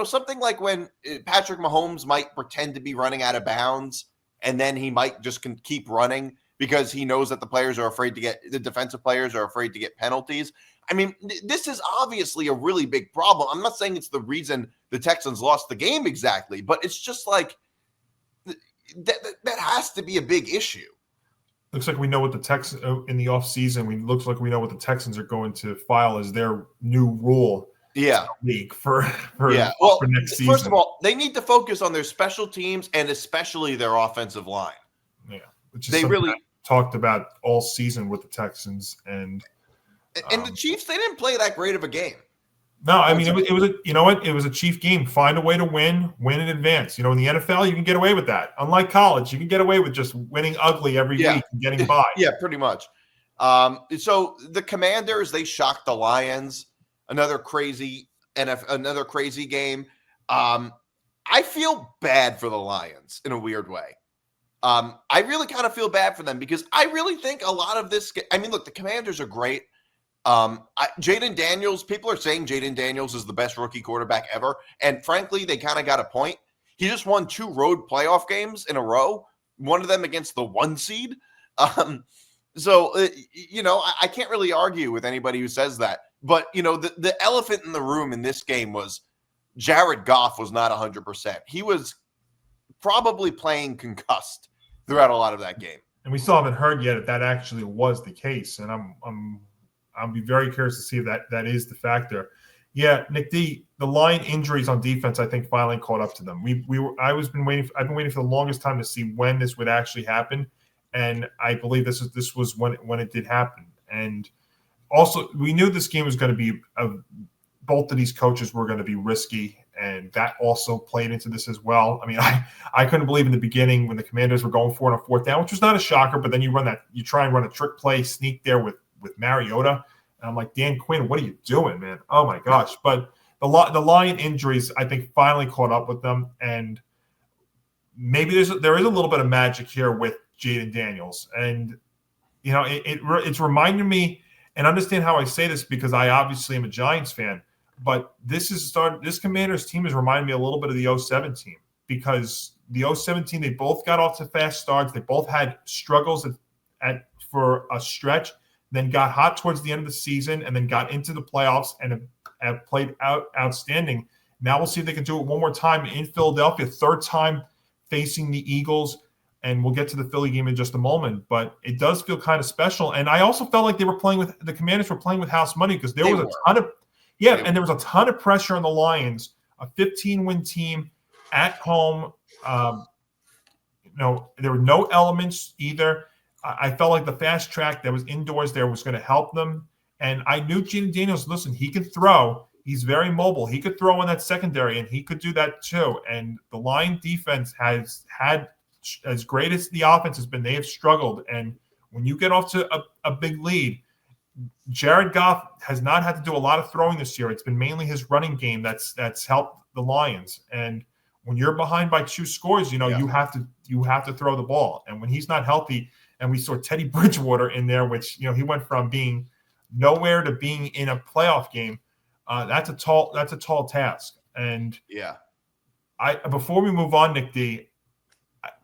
something like when Patrick Mahomes might pretend to be running out of bounds, and then he might just keep running because he knows that the defensive players are afraid to get penalties. I mean, this is obviously a really big problem. I'm not saying it's the reason the Texans lost the game exactly, but it's just like that has to be a big issue. Looks like we know what the Texans in the offseason. Looks like we know what the Texans are going to file as their new rule. Yeah, league for next season. First of all, they need to focus on their special teams and especially their offensive line. Yeah, which is they really talked about all season with the Texans and the Chiefs. They didn't play that great of a game. No, I mean it was a Chief game. Find a way to win in advance. In the NFL, you can get away with that. Unlike college, you can get away with just winning ugly every week and getting by. Yeah, pretty much. So the Commanders, they shocked the Lions. Another crazy game. I feel bad for the Lions in a weird way. I really kind of feel bad for them because I really think a lot of this. I mean, look, the Commanders are great. Jaden Daniels, people are saying Jaden Daniels is the best rookie quarterback ever. And frankly, they kind of got a point. He just won 2 road playoff games in a row, one of them against the 1 seed. I can't really argue with anybody who says that. But, the elephant in the room in this game was Jared Goff was not 100%. He was probably playing concussed throughout a lot of that game. And we still haven't heard yet if that actually was the case. And I'll be very curious to see if that is the factor. Yeah, Nick D, the line injuries on defense, I think, finally caught up to them. I've been waiting for the longest time to see when this would actually happen, and I believe this was when it did happen. And also, we knew this game was going to be both of these coaches were going to be risky, and that also played into this as well. I mean, I couldn't believe in the beginning when the Commanders were going for it on 4th down, which was not a shocker, but then you try and run a trick play, sneak there with Mariota, and I'm like, Dan Quinn, what are you doing, man? Oh my gosh! But the Lion injuries, I think, finally caught up with them, and maybe there is a little bit of magic here with Jaden Daniels, and it's reminding me, and understand how I say this because I obviously am a Giants fan, but this Commanders team is reminding me a little bit of the 2007 team, because the 2007 team, they both got off to fast starts, they both had struggles for a stretch, then got hot towards the end of the season, and then got into the playoffs and have played outstanding. Now we'll see if they can do it one more time in Philadelphia, 3rd time facing the Eagles. and we'll get to the Philly game in just a moment, but it does feel kind of special. And I also felt like the Commanders were playing with house money because there was a ton of pressure on the Lions, a 15-win team at home. There were no elements either. I felt like the fast track that was indoors there was going to help them. And I knew Gene Daniels, listen, he can throw. He's very mobile. He could throw in that secondary, and he could do that too. And the Lion defense has had, as great as the offense has been, they have struggled. And when you get off to a big lead, Jared Goff has not had to do a lot of throwing this year. It's been mainly his running game that's helped the Lions. And when you're behind by 2 scores, you have to throw the ball. And when he's not healthy, and we saw Teddy Bridgewater in there, which he went from being nowhere to being in a playoff game. That's a tall task. And before we move on, Nick D,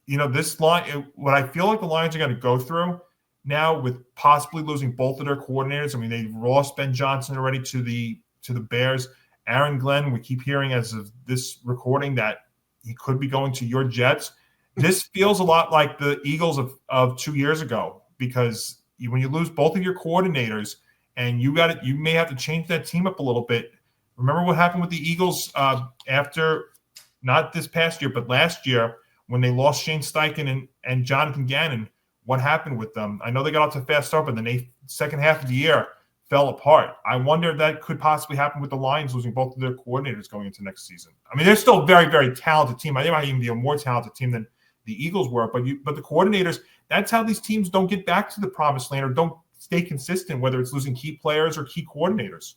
this line, what I feel like the Lions are going to go through now with possibly losing both of their coordinators. I mean, they've lost Ben Johnson already to the Bears. Aaron Glenn, we keep hearing as of this recording that he could be going to your Jets. This feels a lot like the Eagles of 2 years ago, because when you lose both of your coordinators and you may have to change that team up a little bit. Remember what happened with the Eagles after, not this past year, but last year, when they lost Shane Steichen and Jonathan Gannon. What happened with them? I know they got off to a fast start, but then the second half of the year fell apart. I wonder if that could possibly happen with the Lions losing both of their coordinators going into next season. I mean, they're still a very, very talented team. I think they might even be a more talented team than the Eagles were, but the coordinators, that's how these teams don't get back to the promised land or don't stay consistent, whether it's losing key players or key coordinators.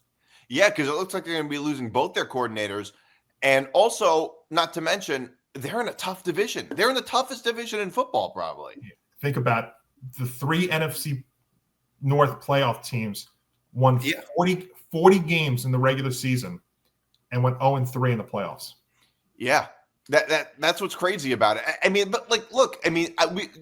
Yeah, because it looks like they're going to be losing both their coordinators. And also, not to mention, they're in a tough division. They're in the toughest division in football, probably. Think about the 3 NFC North playoff teams won 40 games in the regular season and went 0-3 in the playoffs. Yeah. That's what's crazy about it. I mean, but look, I mean,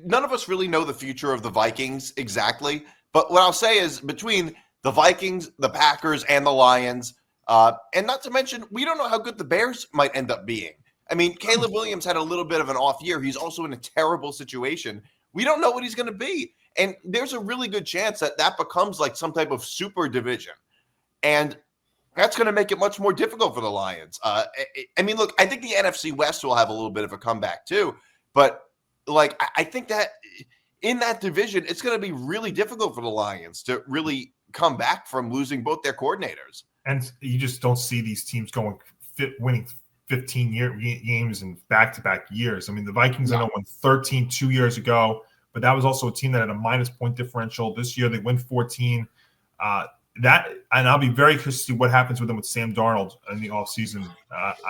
none of us really know the future of the Vikings exactly. But what I'll say is, between the Vikings, the Packers, and the Lions, and not to mention, we don't know how good the Bears might end up being. I mean, Caleb Williams had a little bit of an off year. He's also in a terrible situation. We don't know what he's going to be. And there's a really good chance that becomes like some type of super division. And that's going to make it much more difficult for the Lions. I mean, look, I think the NFC West will have a little bit of a comeback too. But I think that in that division, it's going to be really difficult for the Lions to really come back from losing both their coordinators. And you just don't see these teams winning 15-year games in back-to-back years. I mean, the Vikings, I know, won 13 2 years ago, but that was also a team that had a minus point differential. This year, they win 14. And I'll be very curious to see what happens with them with Sam Darnold in the offseason.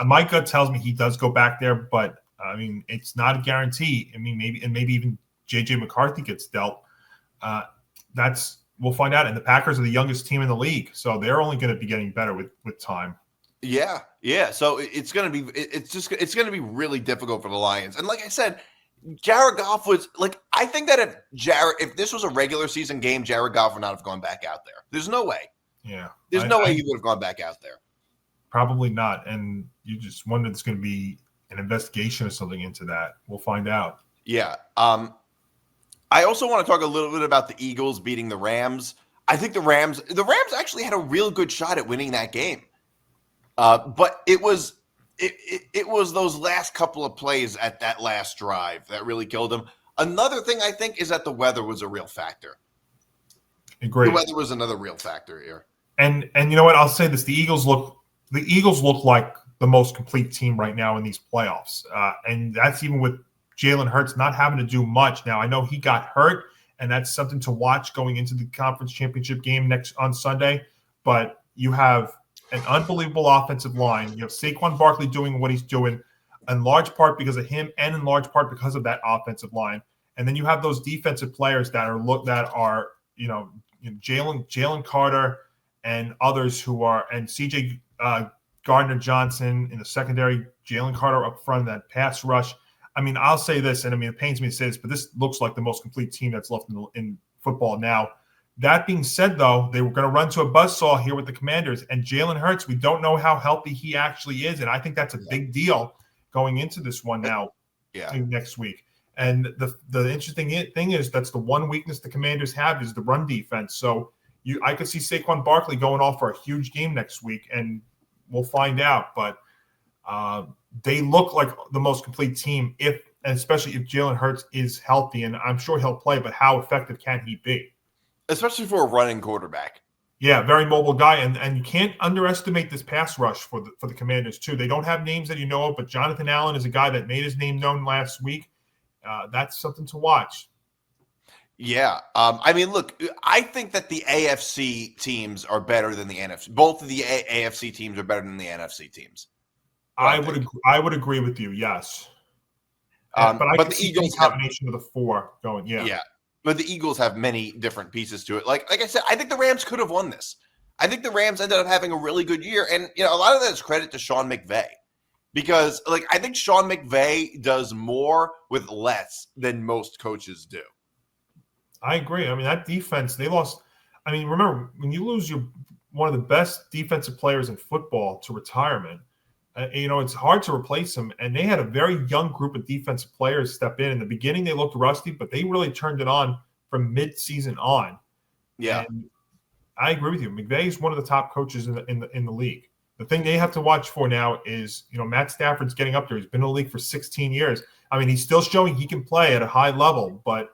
My gut tells me he does go back there, but I mean, it's not a guarantee. I mean, maybe even JJ McCarthy gets dealt. We'll find out. And the Packers are the youngest team in the league, so they're only going to be getting better with time. Yeah. So it's going to be really difficult for the Lions. And like I said, Jared Goff was I think that if this was a regular season game, Jared Goff would not have gone back out there. There's no way. Yeah. There's no way he would have gone back out there. Probably not. And you just wonder if there's going to be an investigation or something into that. We'll find out. Yeah. I also want to talk a little bit about the Eagles beating the Rams. I think the Rams actually had a real good shot at winning that game. But it was those last couple of plays at that last drive that really killed them. Another thing I think is that the weather was a real factor. Agreed. The weather was another real factor here. And you know what? I'll say this: the Eagles look like the most complete team right now in these playoffs, and that's even with Jalen Hurts not having to do much. Now I know he got hurt, and that's something to watch going into the conference championship game on Sunday. But you have an unbelievable offensive line. You have Saquon Barkley doing what he's doing, in large part because of him, and in large part because of that offensive line. And then you have those defensive players that are Jalen Carter and others who are, and CJ Gardner Johnson in the secondary, Jalen Carter up front in that pass rush. I mean, I'll say this, and I mean, it pains me to say this, but this looks like the most complete team that's left in football now. That being said, though, they were going to run to a buzzsaw here with the Commanders. And Jalen Hurts, we don't know how healthy he actually is. And I think that's a big deal going into this one now next week. And the interesting thing is that's the one weakness the Commanders have is the run defense. So I could see Saquon Barkley going off for a huge game next week, and we'll find out. But they look like the most complete team, and especially if Jalen Hurts is healthy, and I'm sure he'll play. But how effective can he be? Especially for a running quarterback. Yeah, very mobile guy, and you can't underestimate this pass rush for the Commanders too. They don't have names that you know of, but Jonathan Allen is a guy that made his name known last week. That's something to watch. Yeah. I mean, look, I think that the AFC teams are better than the NFC. Both of the AFC teams are better than the NFC teams. I would agree with you, yes. But the Eagles combination of the four going, yeah. Yeah. But the Eagles have many different pieces to it. Like I said, I think the Rams could have won this. I think the Rams ended up having a really good year. And, a lot of that is credit to Sean McVay. Because, I think Sean McVay does more with less than most coaches do. I agree. I mean, that defense, they lost. I mean, remember, when you lose one of the best defensive players in football to retirement, it's hard to replace him. And they had a very young group of defensive players step in. In the beginning, they looked rusty, but they really turned it on from mid-season on. Yeah. And I agree with you. McVay is one of the top coaches in the league. The thing they have to watch for now is, Matt Stafford's getting up there. He's been in the league for 16 years. I mean, he's still showing he can play at a high level, but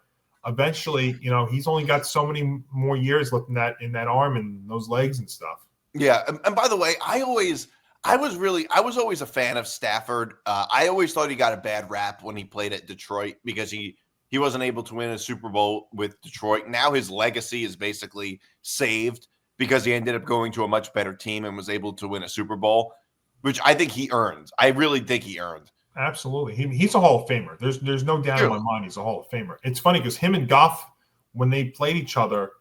eventually, he's only got so many more years left in that arm and those legs and stuff. Yeah. And by the way, I was always a fan of Stafford. I always thought he got a bad rap when he played at Detroit because he wasn't able to win a Super Bowl with Detroit. Now his legacy is basically saved because he ended up going to a much better team and was able to win a Super Bowl, which I think he earned. I really think he earned. Absolutely. He's a Hall of Famer. There's no doubt in my mind he's a Hall of Famer. It's funny because him and Goff, when they played each other,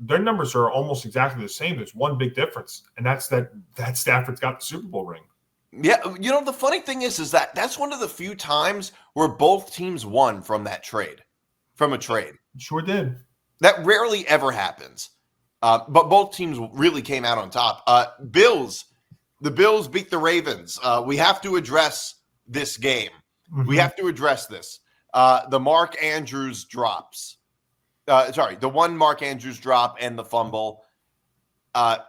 their numbers are almost exactly the same. There's one big difference, and that's that Stafford's got the Super Bowl ring. Yeah, the funny thing is that that's one of the few times where both teams won from a trade. Sure did. That rarely ever happens. But both teams really came out on top. The Bills beat the Ravens. We have to address this game. Mm-hmm. We have to address this. The Mark Andrews drops. The one Mark Andrews drop and the fumble.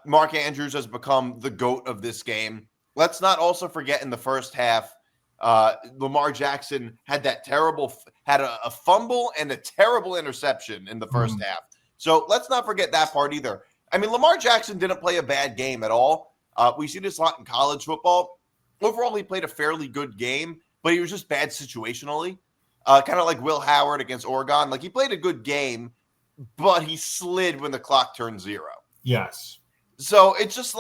Mark Andrews has become the GOAT of this game. Let's not also forget in the first half, Lamar Jackson had a fumble and a terrible interception in the first half. So let's not forget that part either. I mean, Lamar Jackson didn't play a bad game at all. We see this a lot in college football. Overall, he played a fairly good game, but he was just bad situationally. Kind of like Will Howard against Oregon. He played a good game, but he slid when the clock turned 0. Yes. So it's just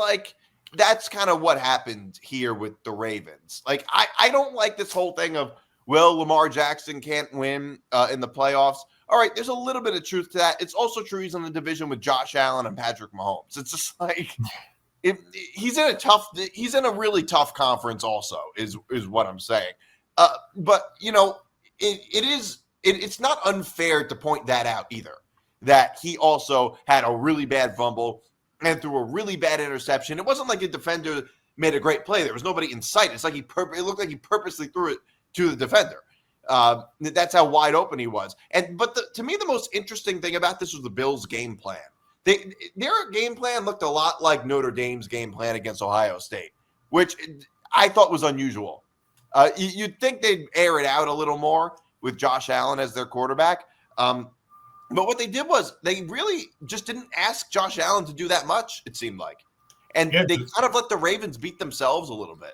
that's kind of what happened here with the Ravens. I don't like this whole thing of, Lamar Jackson can't win in the playoffs. All right, there's a little bit of truth to that. It's also true he's in the division with Josh Allen and Patrick Mahomes. It's just he's in a really tough conference also is what I'm saying. But it's not unfair to point that out either, that he also had a really bad fumble and threw a really bad interception. It wasn't like a defender made a great play. There was nobody in sight. It's it looked like he purposely threw it to the defender. That's how wide open he was. But to me, the most interesting thing about this was the Bills' game plan. Their game plan looked a lot like Notre Dame's game plan against Ohio State, which I thought was unusual. You'd think they'd air it out a little more with Josh Allen as their quarterback. But what they did was they really just didn't ask Josh Allen to do that much, it seemed like. And they kind of let the Ravens beat themselves a little bit.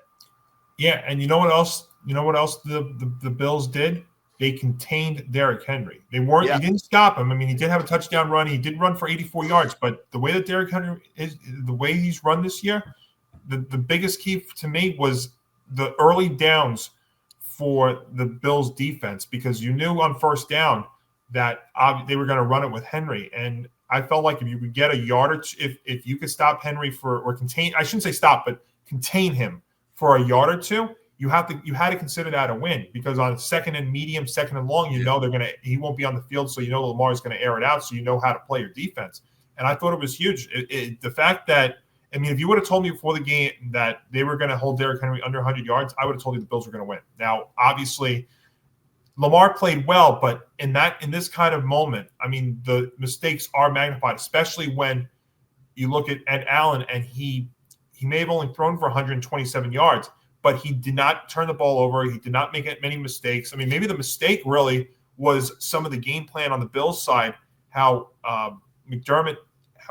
Yeah, and you know what else? You know what else the Bills did? They contained Derrick Henry. They didn't stop him. I mean, he did have a touchdown run. He did run for 84 yards. But the way that Derrick Henry is, the way he's run this year, the biggest key to me was the early downs for the Bills defense, because you knew on first down that they were going to run it with Henry. And I felt like if you could get a yard or two, if you could stop Henry or contain, I shouldn't say stop, but contain him for a yard or two, you had to consider that a win, because on second and medium, second and long, he won't be on the field, so Lamar's going to air it out, so you know how to play your defense. And I thought it was huge. The fact that, I mean, if you would have told me before the game that they were going to hold Derrick Henry under 100 yards, I would have told you the Bills were going to win. Now, obviously, Lamar played well, but in this kind of moment, I mean, the mistakes are magnified, especially when you look at Allen, and he may have only thrown for 127 yards, but he did not turn the ball over. He did not make many mistakes. I mean, maybe the mistake really was some of the game plan on the Bills side, how McDermott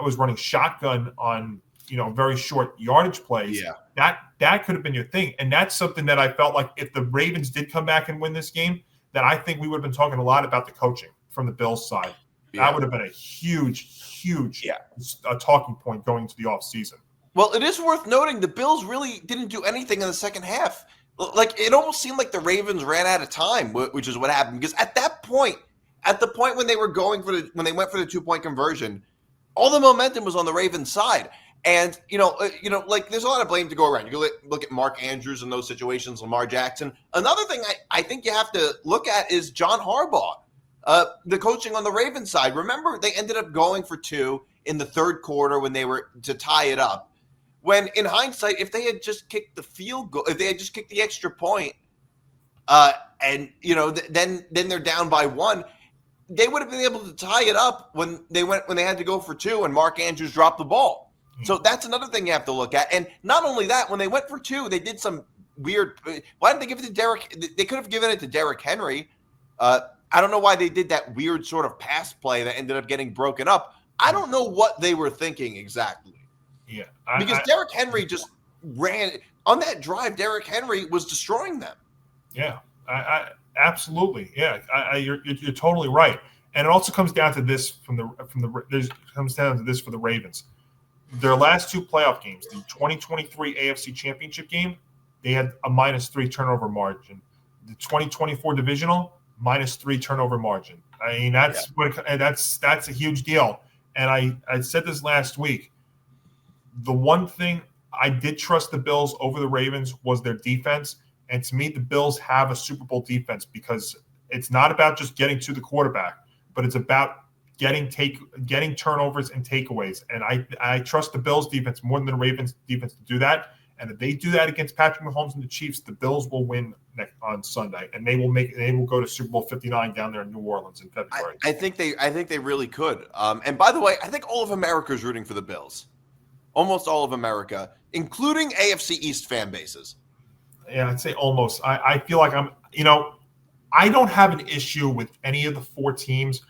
was running shotgun on very short yardage plays. Yeah. That could have been your thing, and that's something that I felt like if the Ravens did come back and win this game, that I think we would have been talking a lot about the coaching from the Bills side. That would have been a huge talking point going into the offseason. Well, it is worth noting the Bills really didn't do anything in the second half. Like, it almost seemed like the Ravens ran out of time, which is what happened. Because at the point when they were when they went for the 2-point conversion, all the momentum was on the Ravens side. And, like, there's a lot of blame to go around. You look at Mark Andrews in those situations, Lamar Jackson. Another thing I think you have to look at is John Harbaugh, the coaching on the Ravens side. Remember, they ended up going for 2 in the third quarter when they were to tie it up. When, in hindsight, if they had just kicked the field goal, if they had just kicked the extra point, and, then they're down by 1, they would have been able to tie it up when they had to go for 2 and Mark Andrews dropped the ball. So that's another thing you have to look at. And not only that, when they went for 2, they did some weird. Why didn't they give it to Derrick? They could have given it to Derrick Henry. I don't know why they did that weird sort of pass play that ended up getting broken up. I don't know what they were thinking exactly. Yeah, because Derrick Henry just ran on that drive. Derrick Henry was destroying them. Yeah, I absolutely. Yeah, you're totally right. And it also comes down to this for the Ravens. Their last 2 playoff games, the 2023 AFC Championship game, they had a -3 turnover margin. The 2024 divisional, -3 turnover margin. I mean, that's a huge deal. And I said this last week. The one thing I did trust the Bills over the Ravens was their defense. And to me, the Bills have a Super Bowl defense because it's not about just getting to the quarterback, but it's about getting turnovers and takeaways. And I trust the Bills defense more than the Ravens defense to do that. And if they do that against Patrick Mahomes and the Chiefs, the Bills will win on Sunday, and they will go to Super Bowl 59 down there in New Orleans in February. I think they really could. And by the way, I think all of America is rooting for the Bills. Almost all of America, including AFC East fan bases. Yeah, I'd say almost. I feel like I don't have an issue with any of the 4 teams.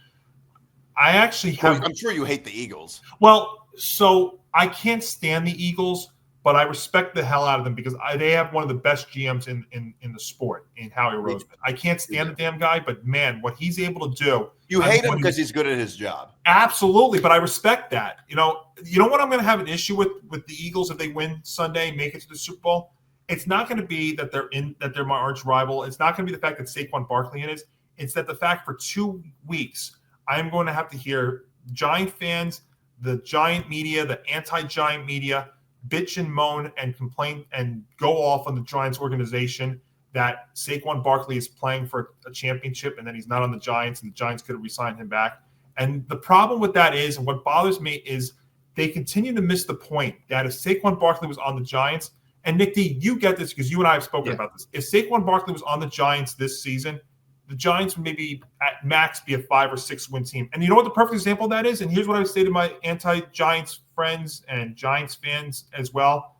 I actually have. I'm sure you hate the Eagles. Well, so I can't stand the Eagles, but I respect the hell out of them because they have one of the best GMs in the sport, in Howie Roseman. I can't stand the damn guy, but man, what he's able to do. You hate him because he's good at his job. Absolutely, but I respect that. You know what I'm going to have an issue with the Eagles if they win Sunday, make it to the Super Bowl. It's not going to be that they're my arch rival. It's not going to be the fact that Saquon Barkley is. It's that the fact for 2 weeks I am going to have to hear Giant fans, the Giant media, the anti-Giant media bitch and moan and complain and go off on the Giants organization that Saquon Barkley is playing for a championship and then he's not on the Giants and the Giants could have re-signed him back. And the problem with that is, and what bothers me is they continue to miss the point that if Saquon Barkley was on the Giants, and Nick D, you get this because you and I have spoken about this. If Saquon Barkley was on the Giants this season, the Giants would maybe at max be a 5 or 6 win team. And you know what the perfect example of that is? And here's what I would say to my anti-Giants friends and Giants fans as well.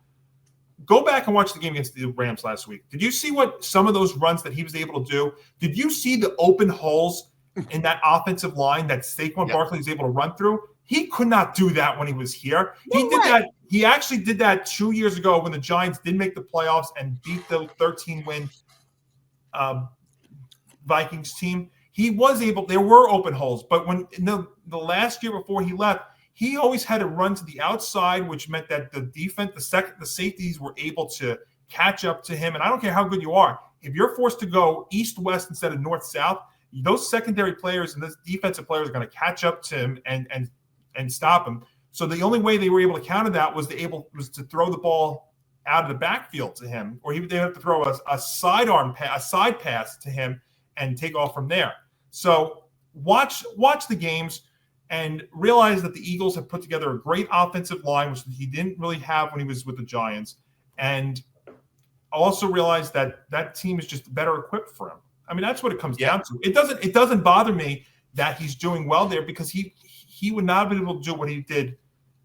Go back and watch the game against the Rams last week. Did you see what some of those runs that he was able to do? Did you see the open holes in that offensive line that Saquon Barkley was able to run through? He could not do that when he was here. He actually did that 2 years ago when the Giants did make the playoffs and beat the 13-win Vikings team. He was able. There were open holes, but when the last year before he left, he always had to run to the outside, which meant that the defense, the safeties were able to catch up to him. And I don't care how good you are, if you're forced to go east-west instead of north-south, those secondary players and those defensive players are going to catch up to him and stop him. So the only way they were able to counter that was to throw the ball out of the backfield to him, or they have to throw a side pass to him and take off from there. So watch the games and realize that the Eagles have put together a great offensive line, which he didn't really have when he was with the Giants. And also realize that team is just better equipped for him. I mean, that's what it comes down to. It doesn't bother me that he's doing well there because he would not have been able to do what he did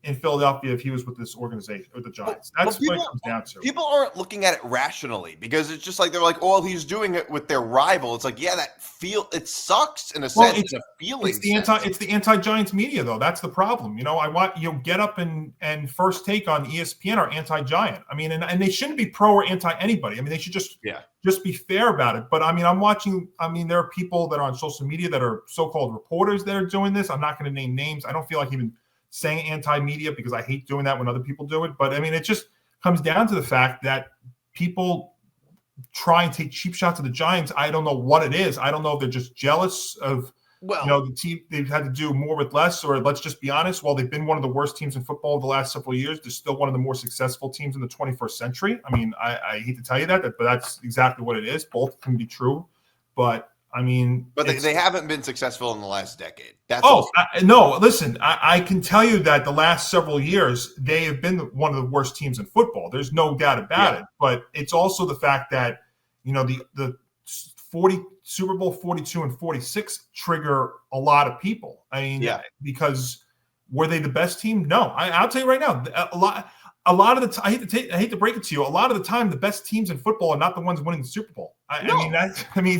in Philadelphia if he was with this organization or the Giants. That's what it comes down to. People aren't looking at it rationally because it's just like they're like, oh, he's doing it with their rival. It's like, yeah, it sucks in a sense, in a feeling. It's the anti-Giants media though. That's the problem. I want Get Up and First Take on ESPN are anti-Giant. I mean, and they shouldn't be pro or anti anybody. I mean, they should just be fair about it. But I mean, I'm watching. I mean, there are people that are on social media that are so-called reporters that are doing this. I'm not going to name names. I don't feel like even saying anti-media because I hate doing that when other people do it. But I mean, it just comes down to the fact that people try and take cheap shots at the Giants. I don't know what it is. I don't know if they're just jealous of the team. They've had to do more with less, or let's just be honest. While they've been one of the worst teams in football the last several years, they're still one of the more successful teams in the 21st century. I mean, I hate to tell you that, but that's exactly what it is. Both can be true, but I mean, but they haven't been successful in the last decade. That's no. Listen, I can tell you that the last several years they have been one of the worst teams in football. There's no doubt about it. But it's also the fact that the 40 Super Bowl 42 and 46 trigger a lot of people. I mean, because were they the best team? No. I'll tell you right now, a lot of the time, I hate to break it to you. A lot of the time, the best teams in football are not the ones winning the Super Bowl.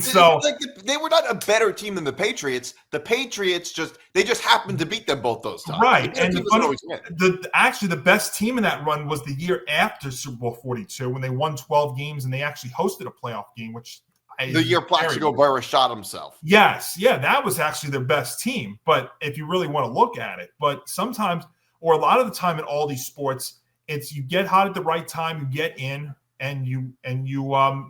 So they were not a better team than the Patriots. The Patriots just happened to beat them both those times. Right. And the best team in that run was the year after Super Bowl 42 when they won 12 games and they actually hosted a playoff game, which the year Plaxico Burress shot himself. Yes. Yeah, that was actually their best team. But if you really want to look at it, but sometimes, or a lot of the time in all these sports, it's you get hot at the right time, you get in, and you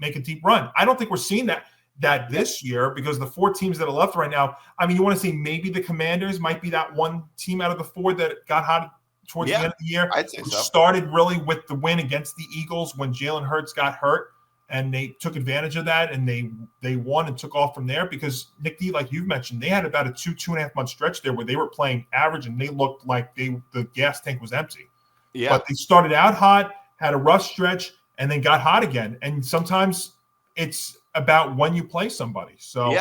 make a deep run. I don't think we're seeing that this year because the 4 teams that are left right now. I mean, you want to say maybe the Commanders might be that one team out of the 4 that got hot towards the end of the year. I'd say so. Started really with the win against the Eagles when Jalen Hurts got hurt, and they took advantage of that and they won and took off from there because Nick D, like you've mentioned, they had about a 2.5 month stretch there where they were playing average and they looked like the gas tank was empty. Yeah, but they started out hot, had a rough stretch, and then got hot again. And sometimes it's about when you play somebody. So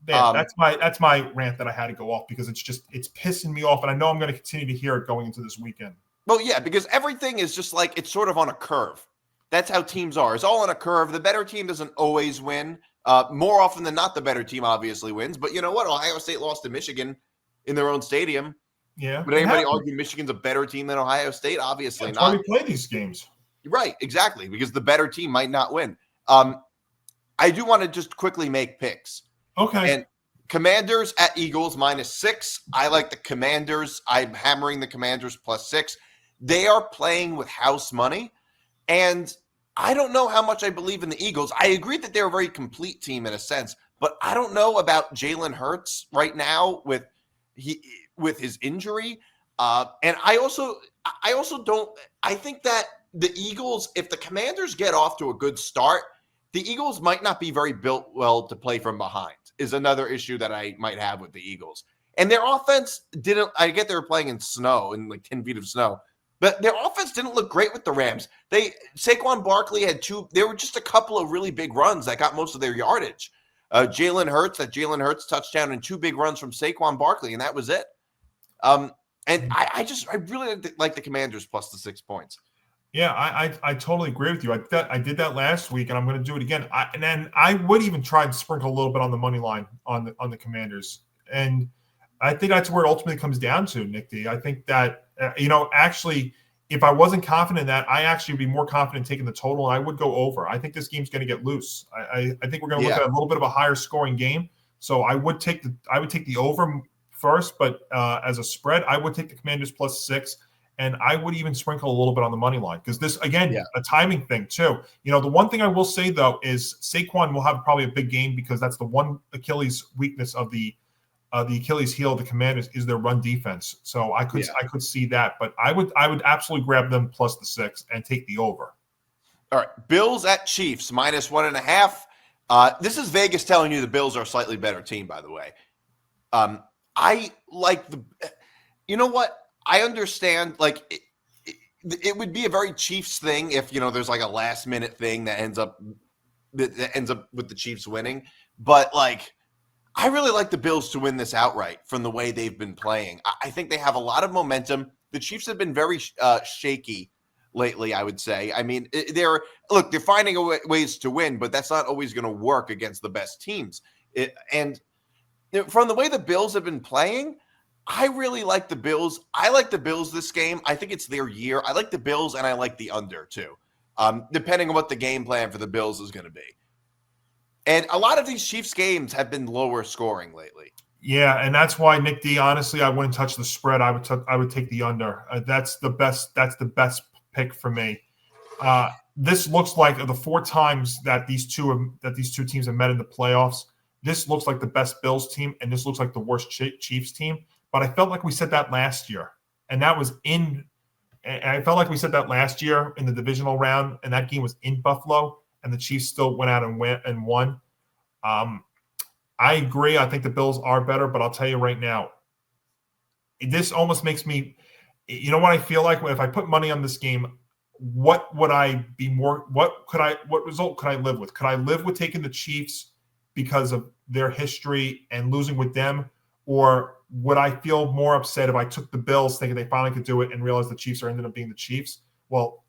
that's my rant that I had to go off because it's pissing me off, and I know I'm going to continue to hear it going into this weekend. Well, yeah, because everything is just like it's sort of on a curve. That's how teams are. It's all on a curve. The better team doesn't always win. More often than not, the better team obviously wins. But you know what? Ohio State lost to Michigan in their own stadium. Yeah. Would anybody argue Michigan's a better team than Ohio State? Obviously not. That's why we play these games. Right, exactly, because the better team might not win. I do want to just quickly make picks. Okay. And Commanders at Eagles -6. I like the Commanders. I'm hammering the Commanders +6. They are playing with house money, and I don't know how much I believe in the Eagles. I agree that they're a very complete team in a sense, but I don't know about Jalen Hurts right now with his injury. And I also don't. I think that the Eagles, if the Commanders get off to a good start, the Eagles might not be very built well to play from behind. Is another issue that I might have with the Eagles. And their offense didn't. I get they were playing in snow, in like 10 feet of snow, but their offense didn't look great with the Rams. Saquon Barkley had 2. There were just a couple of really big runs that got most of their yardage. Jalen Hurts touchdown and 2 big runs from Saquon Barkley, and that was it. And I really like the Commanders plus the 6 points. Yeah, I totally agree with you. I did that last week, and I'm going to do it again. And then I would even try to sprinkle a little bit on the money line on the Commanders. And I think that's where it ultimately comes down to, Nick D. I think that, actually, if I wasn't confident in that, I actually would be more confident taking the total, and I would go over. I think this game's going to get loose. I think we're going to look at a little bit of a higher scoring game. So I would take the over first, but as a spread, I would take the Commanders +6. And I would even sprinkle a little bit on the money line because this, again, a timing thing too. The one thing I will say, though, is Saquon will have probably a big game because that's the one Achilles weakness of the Achilles heel of the Commanders is their run defense. So I could see that. But I would absolutely grab them plus the 6 and take the over. All right. Bills at Chiefs -1.5. This is Vegas telling you the Bills are a slightly better team, by the way. I like you know what? I understand, like, it would be a very Chiefs thing if, there's like a last-minute thing that ends up that ends up with the Chiefs winning. But like, I really like the Bills to win this outright from the way they've been playing. I think they have a lot of momentum. The Chiefs have been very shaky lately, I would say. I mean, they're finding ways to win, but that's not always going to work against the best teams. And from the way the Bills have been playing, I really like the Bills. I like the Bills this game. I think it's their year. I like the Bills, and I like the under, too, depending on what the game plan for the Bills is going to be. And a lot of these Chiefs games have been lower scoring lately. Yeah, and that's why, Nick D, honestly, I wouldn't touch the spread. I would take the under. That's the best pick for me. This looks like the 4 times that these two teams have met in the playoffs, this looks like the best Bills team, and this looks like the worst Chiefs team. But I felt like we said that last year, and I felt like we said that last year in the divisional round, and that game was in Buffalo, and the Chiefs still went out and won. I agree. I think the Bills are better, but I'll tell you right now, this almost makes me, you know what I feel like? If I put money on this game, what result could I live with? Could I live with taking the Chiefs because of their history and losing with them? Or would I feel more upset if I took the Bills thinking they finally could do it and realized the Chiefs ended up being the Chiefs? Well,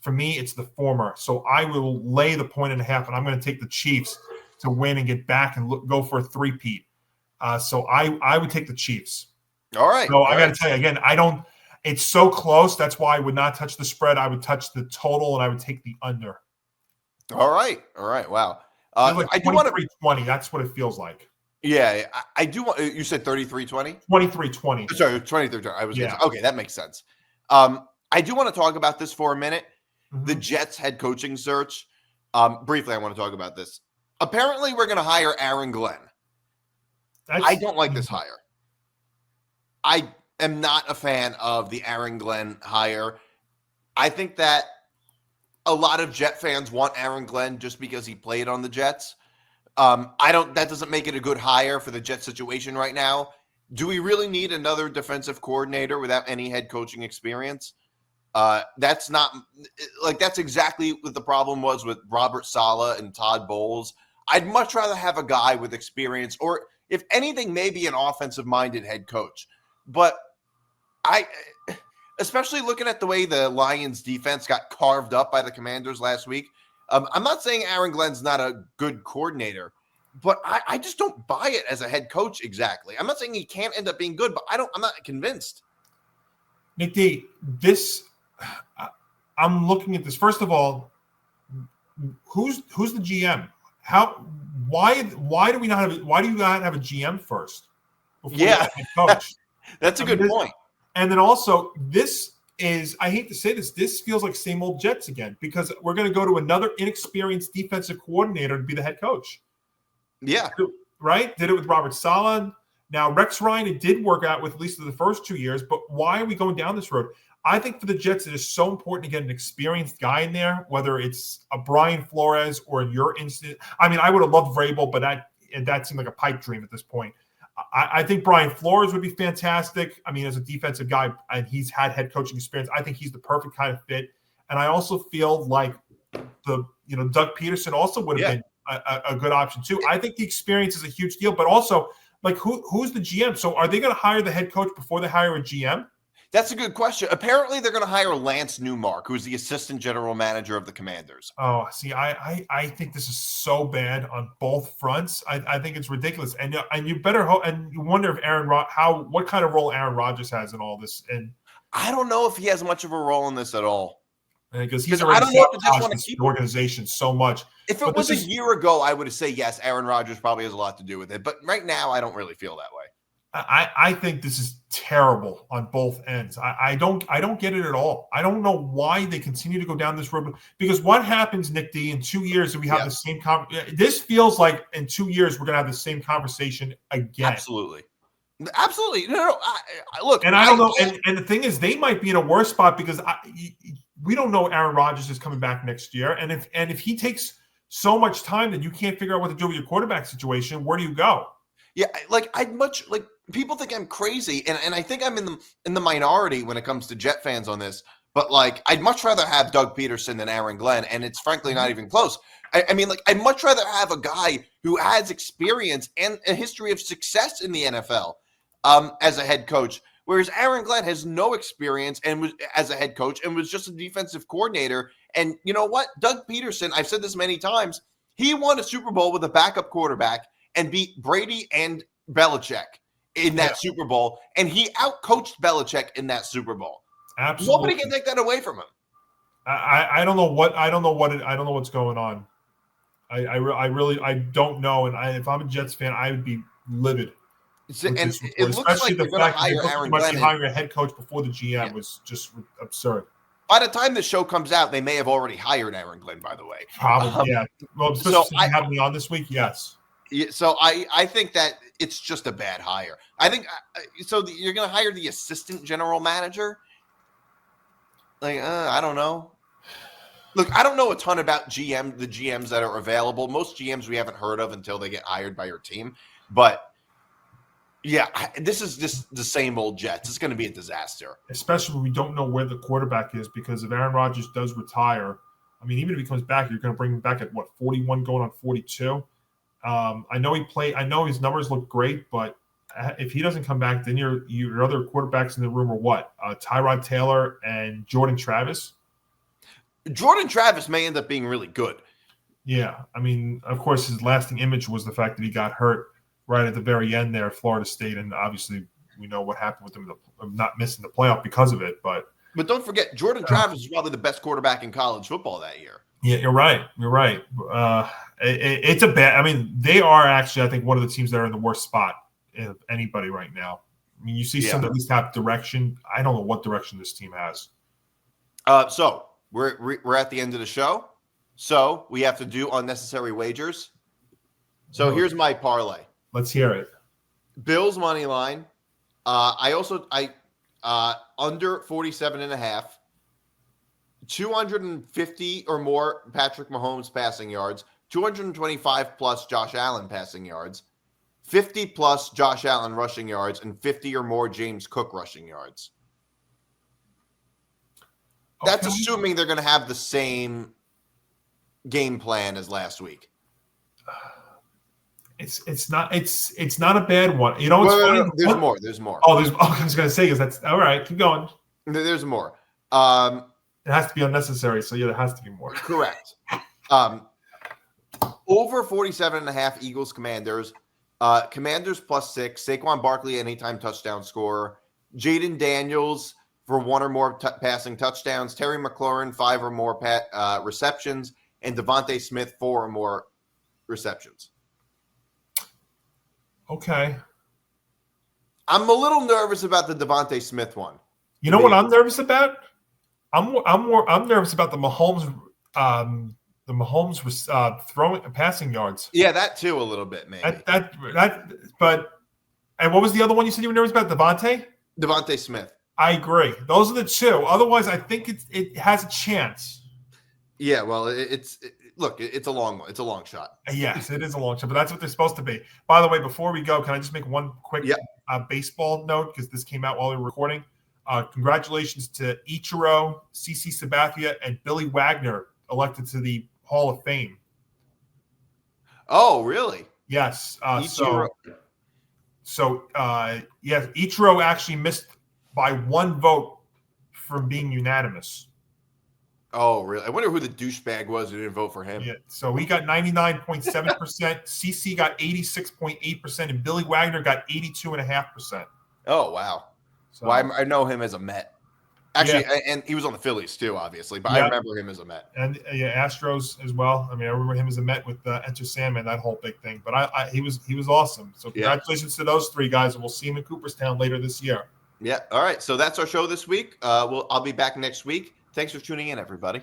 for me, it's the former. So I will lay the 1.5, and I'm going to take the Chiefs to win and get back and go for a three-peat. So I would take the Chiefs. All right. So I got to tell you, again, it's so close. That's why I would not touch the spread. I would touch the total, and I would take the under. All right. Wow. Like I do want to 20. That's what it feels like. Yeah, I do want. You said 33-20? 23-20. Sorry, 23-20. I was okay. That makes sense. I do want to talk about this for a minute. Mm-hmm. The Jets head coaching search. Briefly, I want to talk about this. Apparently, we're going to hire Aaron Glenn. I don't like this hire. I am not a fan of the Aaron Glenn hire. I think that a lot of Jet fans want Aaron Glenn just because he played on the Jets. That doesn't make it a good hire for the Jets situation right now. Do we really need another defensive coordinator without any head coaching experience? That's exactly what the problem was with Robert Saleh and Todd Bowles. I'd much rather have a guy with experience, or if anything, maybe an offensive-minded head coach. But especially looking at the way the Lions defense got carved up by the Commanders last week, I'm not saying Aaron Glenn's not a good coordinator, but I just don't buy it as a head coach exactly. I'm not saying he can't end up being good, but I'm not convinced. Nick D, I'm looking at this. First of all, who's the GM? Why do you not have a GM first? Yeah, coach. That's a good point. And then also, this is, I hate to say this feels like same old Jets again, because we're going to go to another inexperienced defensive coordinator to be the head coach. Yeah. Right? Did it with Robert Saleh. Now, Rex Ryan, it did work out with at least the first 2 years, but why are we going down this road? I think for the Jets, it is so important to get an experienced guy in there, whether it's a Brian Flores or in your instance. I mean, I would have loved Vrabel, but that seemed like a pipe dream at this point. I think Brian Flores would be fantastic. I mean, as a defensive guy, and he's had head coaching experience, I think he's the perfect kind of fit. And I also feel like Doug Peterson also would have been a good option too. I think the experience is a huge deal, but also like who's the GM? So are they going to hire the head coach before they hire a GM? That's a good question. Apparently, they're going to hire Lance Newmark, who's the assistant general manager of the Commanders. Oh, see, I think this is so bad on both fronts. I think it's ridiculous, and you better hope. And you wonder if what kind of role Aaron Rodgers has in all this. And I don't know if he has much of a role in this at all, because he's already the organization so much. If it was a year ago, I would have said yes. Aaron Rodgers probably has a lot to do with it, but right now, I don't really feel that way. I think this is terrible on both ends. I don't get it at all. I don't know why they continue to go down this road, because what happens, Nick D, in 2 years if we have the same this feels like in 2 years we're going to have the same conversation again. Absolutely. No. Look, and I don't know. And the thing is, they might be in a worse spot because we don't know Aaron Rodgers is coming back next year, and if he takes so much time that you can't figure out what to do with your quarterback situation, where do you go? Yeah, people think I'm crazy, and I think I'm in the minority when it comes to Jet fans on this. but like I'd much rather have Doug Peterson than Aaron Glenn, and it's frankly not even close. I mean, like I'd much rather have a guy who has experience and a history of success in the NFL as a head coach, whereas Aaron Glenn has no experience and was as a head coach and was just a defensive coordinator. And you know what? Doug Peterson, I've said this many times, he won a Super Bowl with a backup quarterback and beat Brady and Belichick in that Super Bowl, and he outcoached Belichick in that Super Bowl. Absolutely. Nobody can take that away from him. I don't know what's going on. I really don't know. And if I'm a Jets fan, I would be livid. And it looks like they're going to hire Aaron Glenn. Hiring a head coach before the GM was just absurd. By the time the show comes out, they may have already hired Aaron Glenn, by the way. Probably, yeah. Well, especially since you have me on this week, yes. So I think that it's just a bad hire. I think so. You're going to hire the assistant general manager? Like, I don't know. Look, I don't know a ton about the GMs that are available. Most GMs we haven't heard of until they get hired by your team. But yeah, this is just the same old Jets. It's going to be a disaster. Especially when we don't know where the quarterback is, because if Aaron Rodgers does retire, I mean, even if he comes back, you're going to bring him back at 41 going on 42. I know his numbers look great, but if he doesn't come back, then your other quarterbacks in the room are what? Tyrod Taylor and Jordan Travis. Jordan Travis may end up being really good. Yeah. I mean, of course, his lasting image was the fact that he got hurt right at the very end there at Florida State. And obviously, we know what happened with him not missing the playoff because of it. But don't forget, Jordan Travis is probably the best quarterback in college football that year. Yeah, you're right. It's a bad – I mean, they are actually, I think, one of the teams that are in the worst spot of anybody right now. I mean, you see some at least have direction. I don't know what direction this team has. So we're at the end of the show. So we have to do unnecessary wagers. So here's my parlay. Let's hear it. Bills money line. I under 47.5. 250 or more Patrick Mahomes passing yards. 225 plus Josh Allen passing yards. 50 plus Josh Allen rushing yards, and 50 or more James Cook rushing yards. Okay. That's assuming they're going to have the same game plan as last week. It's not a bad one. You know what's funny? No. There's more. Oh, I was going to say, because that's all right. Keep going. There's more. It has to be unnecessary, so yeah, there has to be more. Correct. Over 47.5 Eagles Commanders. Commanders +6. Saquon Barkley anytime touchdown scorer. Jaden Daniels for 1 or more passing touchdowns. Terry McLaurin 5 or more receptions, and Devontae Smith 4 or more receptions. Okay. I'm a little nervous about the Devontae Smith one. You know what I'm nervous about? I'm nervous about the Mahomes throwing passing yards. Yeah, that too a little bit, maybe. And what was the other one you said you were nervous about? Devontae Smith. I agree. Those are the two. Otherwise, I think it has a chance. Yeah, well, it's a long one. It's a long shot. Yes, it is a long shot, but that's what they're supposed to be. By the way, before we go, can I just make one quick baseball note, because this came out while we were recording? Congratulations to Ichiro, CC Sabathia, and Billy Wagner elected to the Hall of Fame. Oh, really? Yes. Ichiro. Yes, Ichiro actually missed by 1 vote from being unanimous. Oh, really? I wonder who the douchebag was who didn't vote for him. Yeah, so he got 99.7%, CC got 86.8%, and Billy Wagner got 82.5%. Oh, wow. So, well, I know him as a Met. Actually, and he was on the Phillies too, obviously, but I remember him as a Met. And Astros as well. I mean, I remember him as a Met with Enter Sandman, that whole big thing. But he was awesome. So congratulations to those 3 guys, and we'll see him in Cooperstown later this year. Yeah. All right. So that's our show this week. I'll be back next week. Thanks for tuning in, everybody.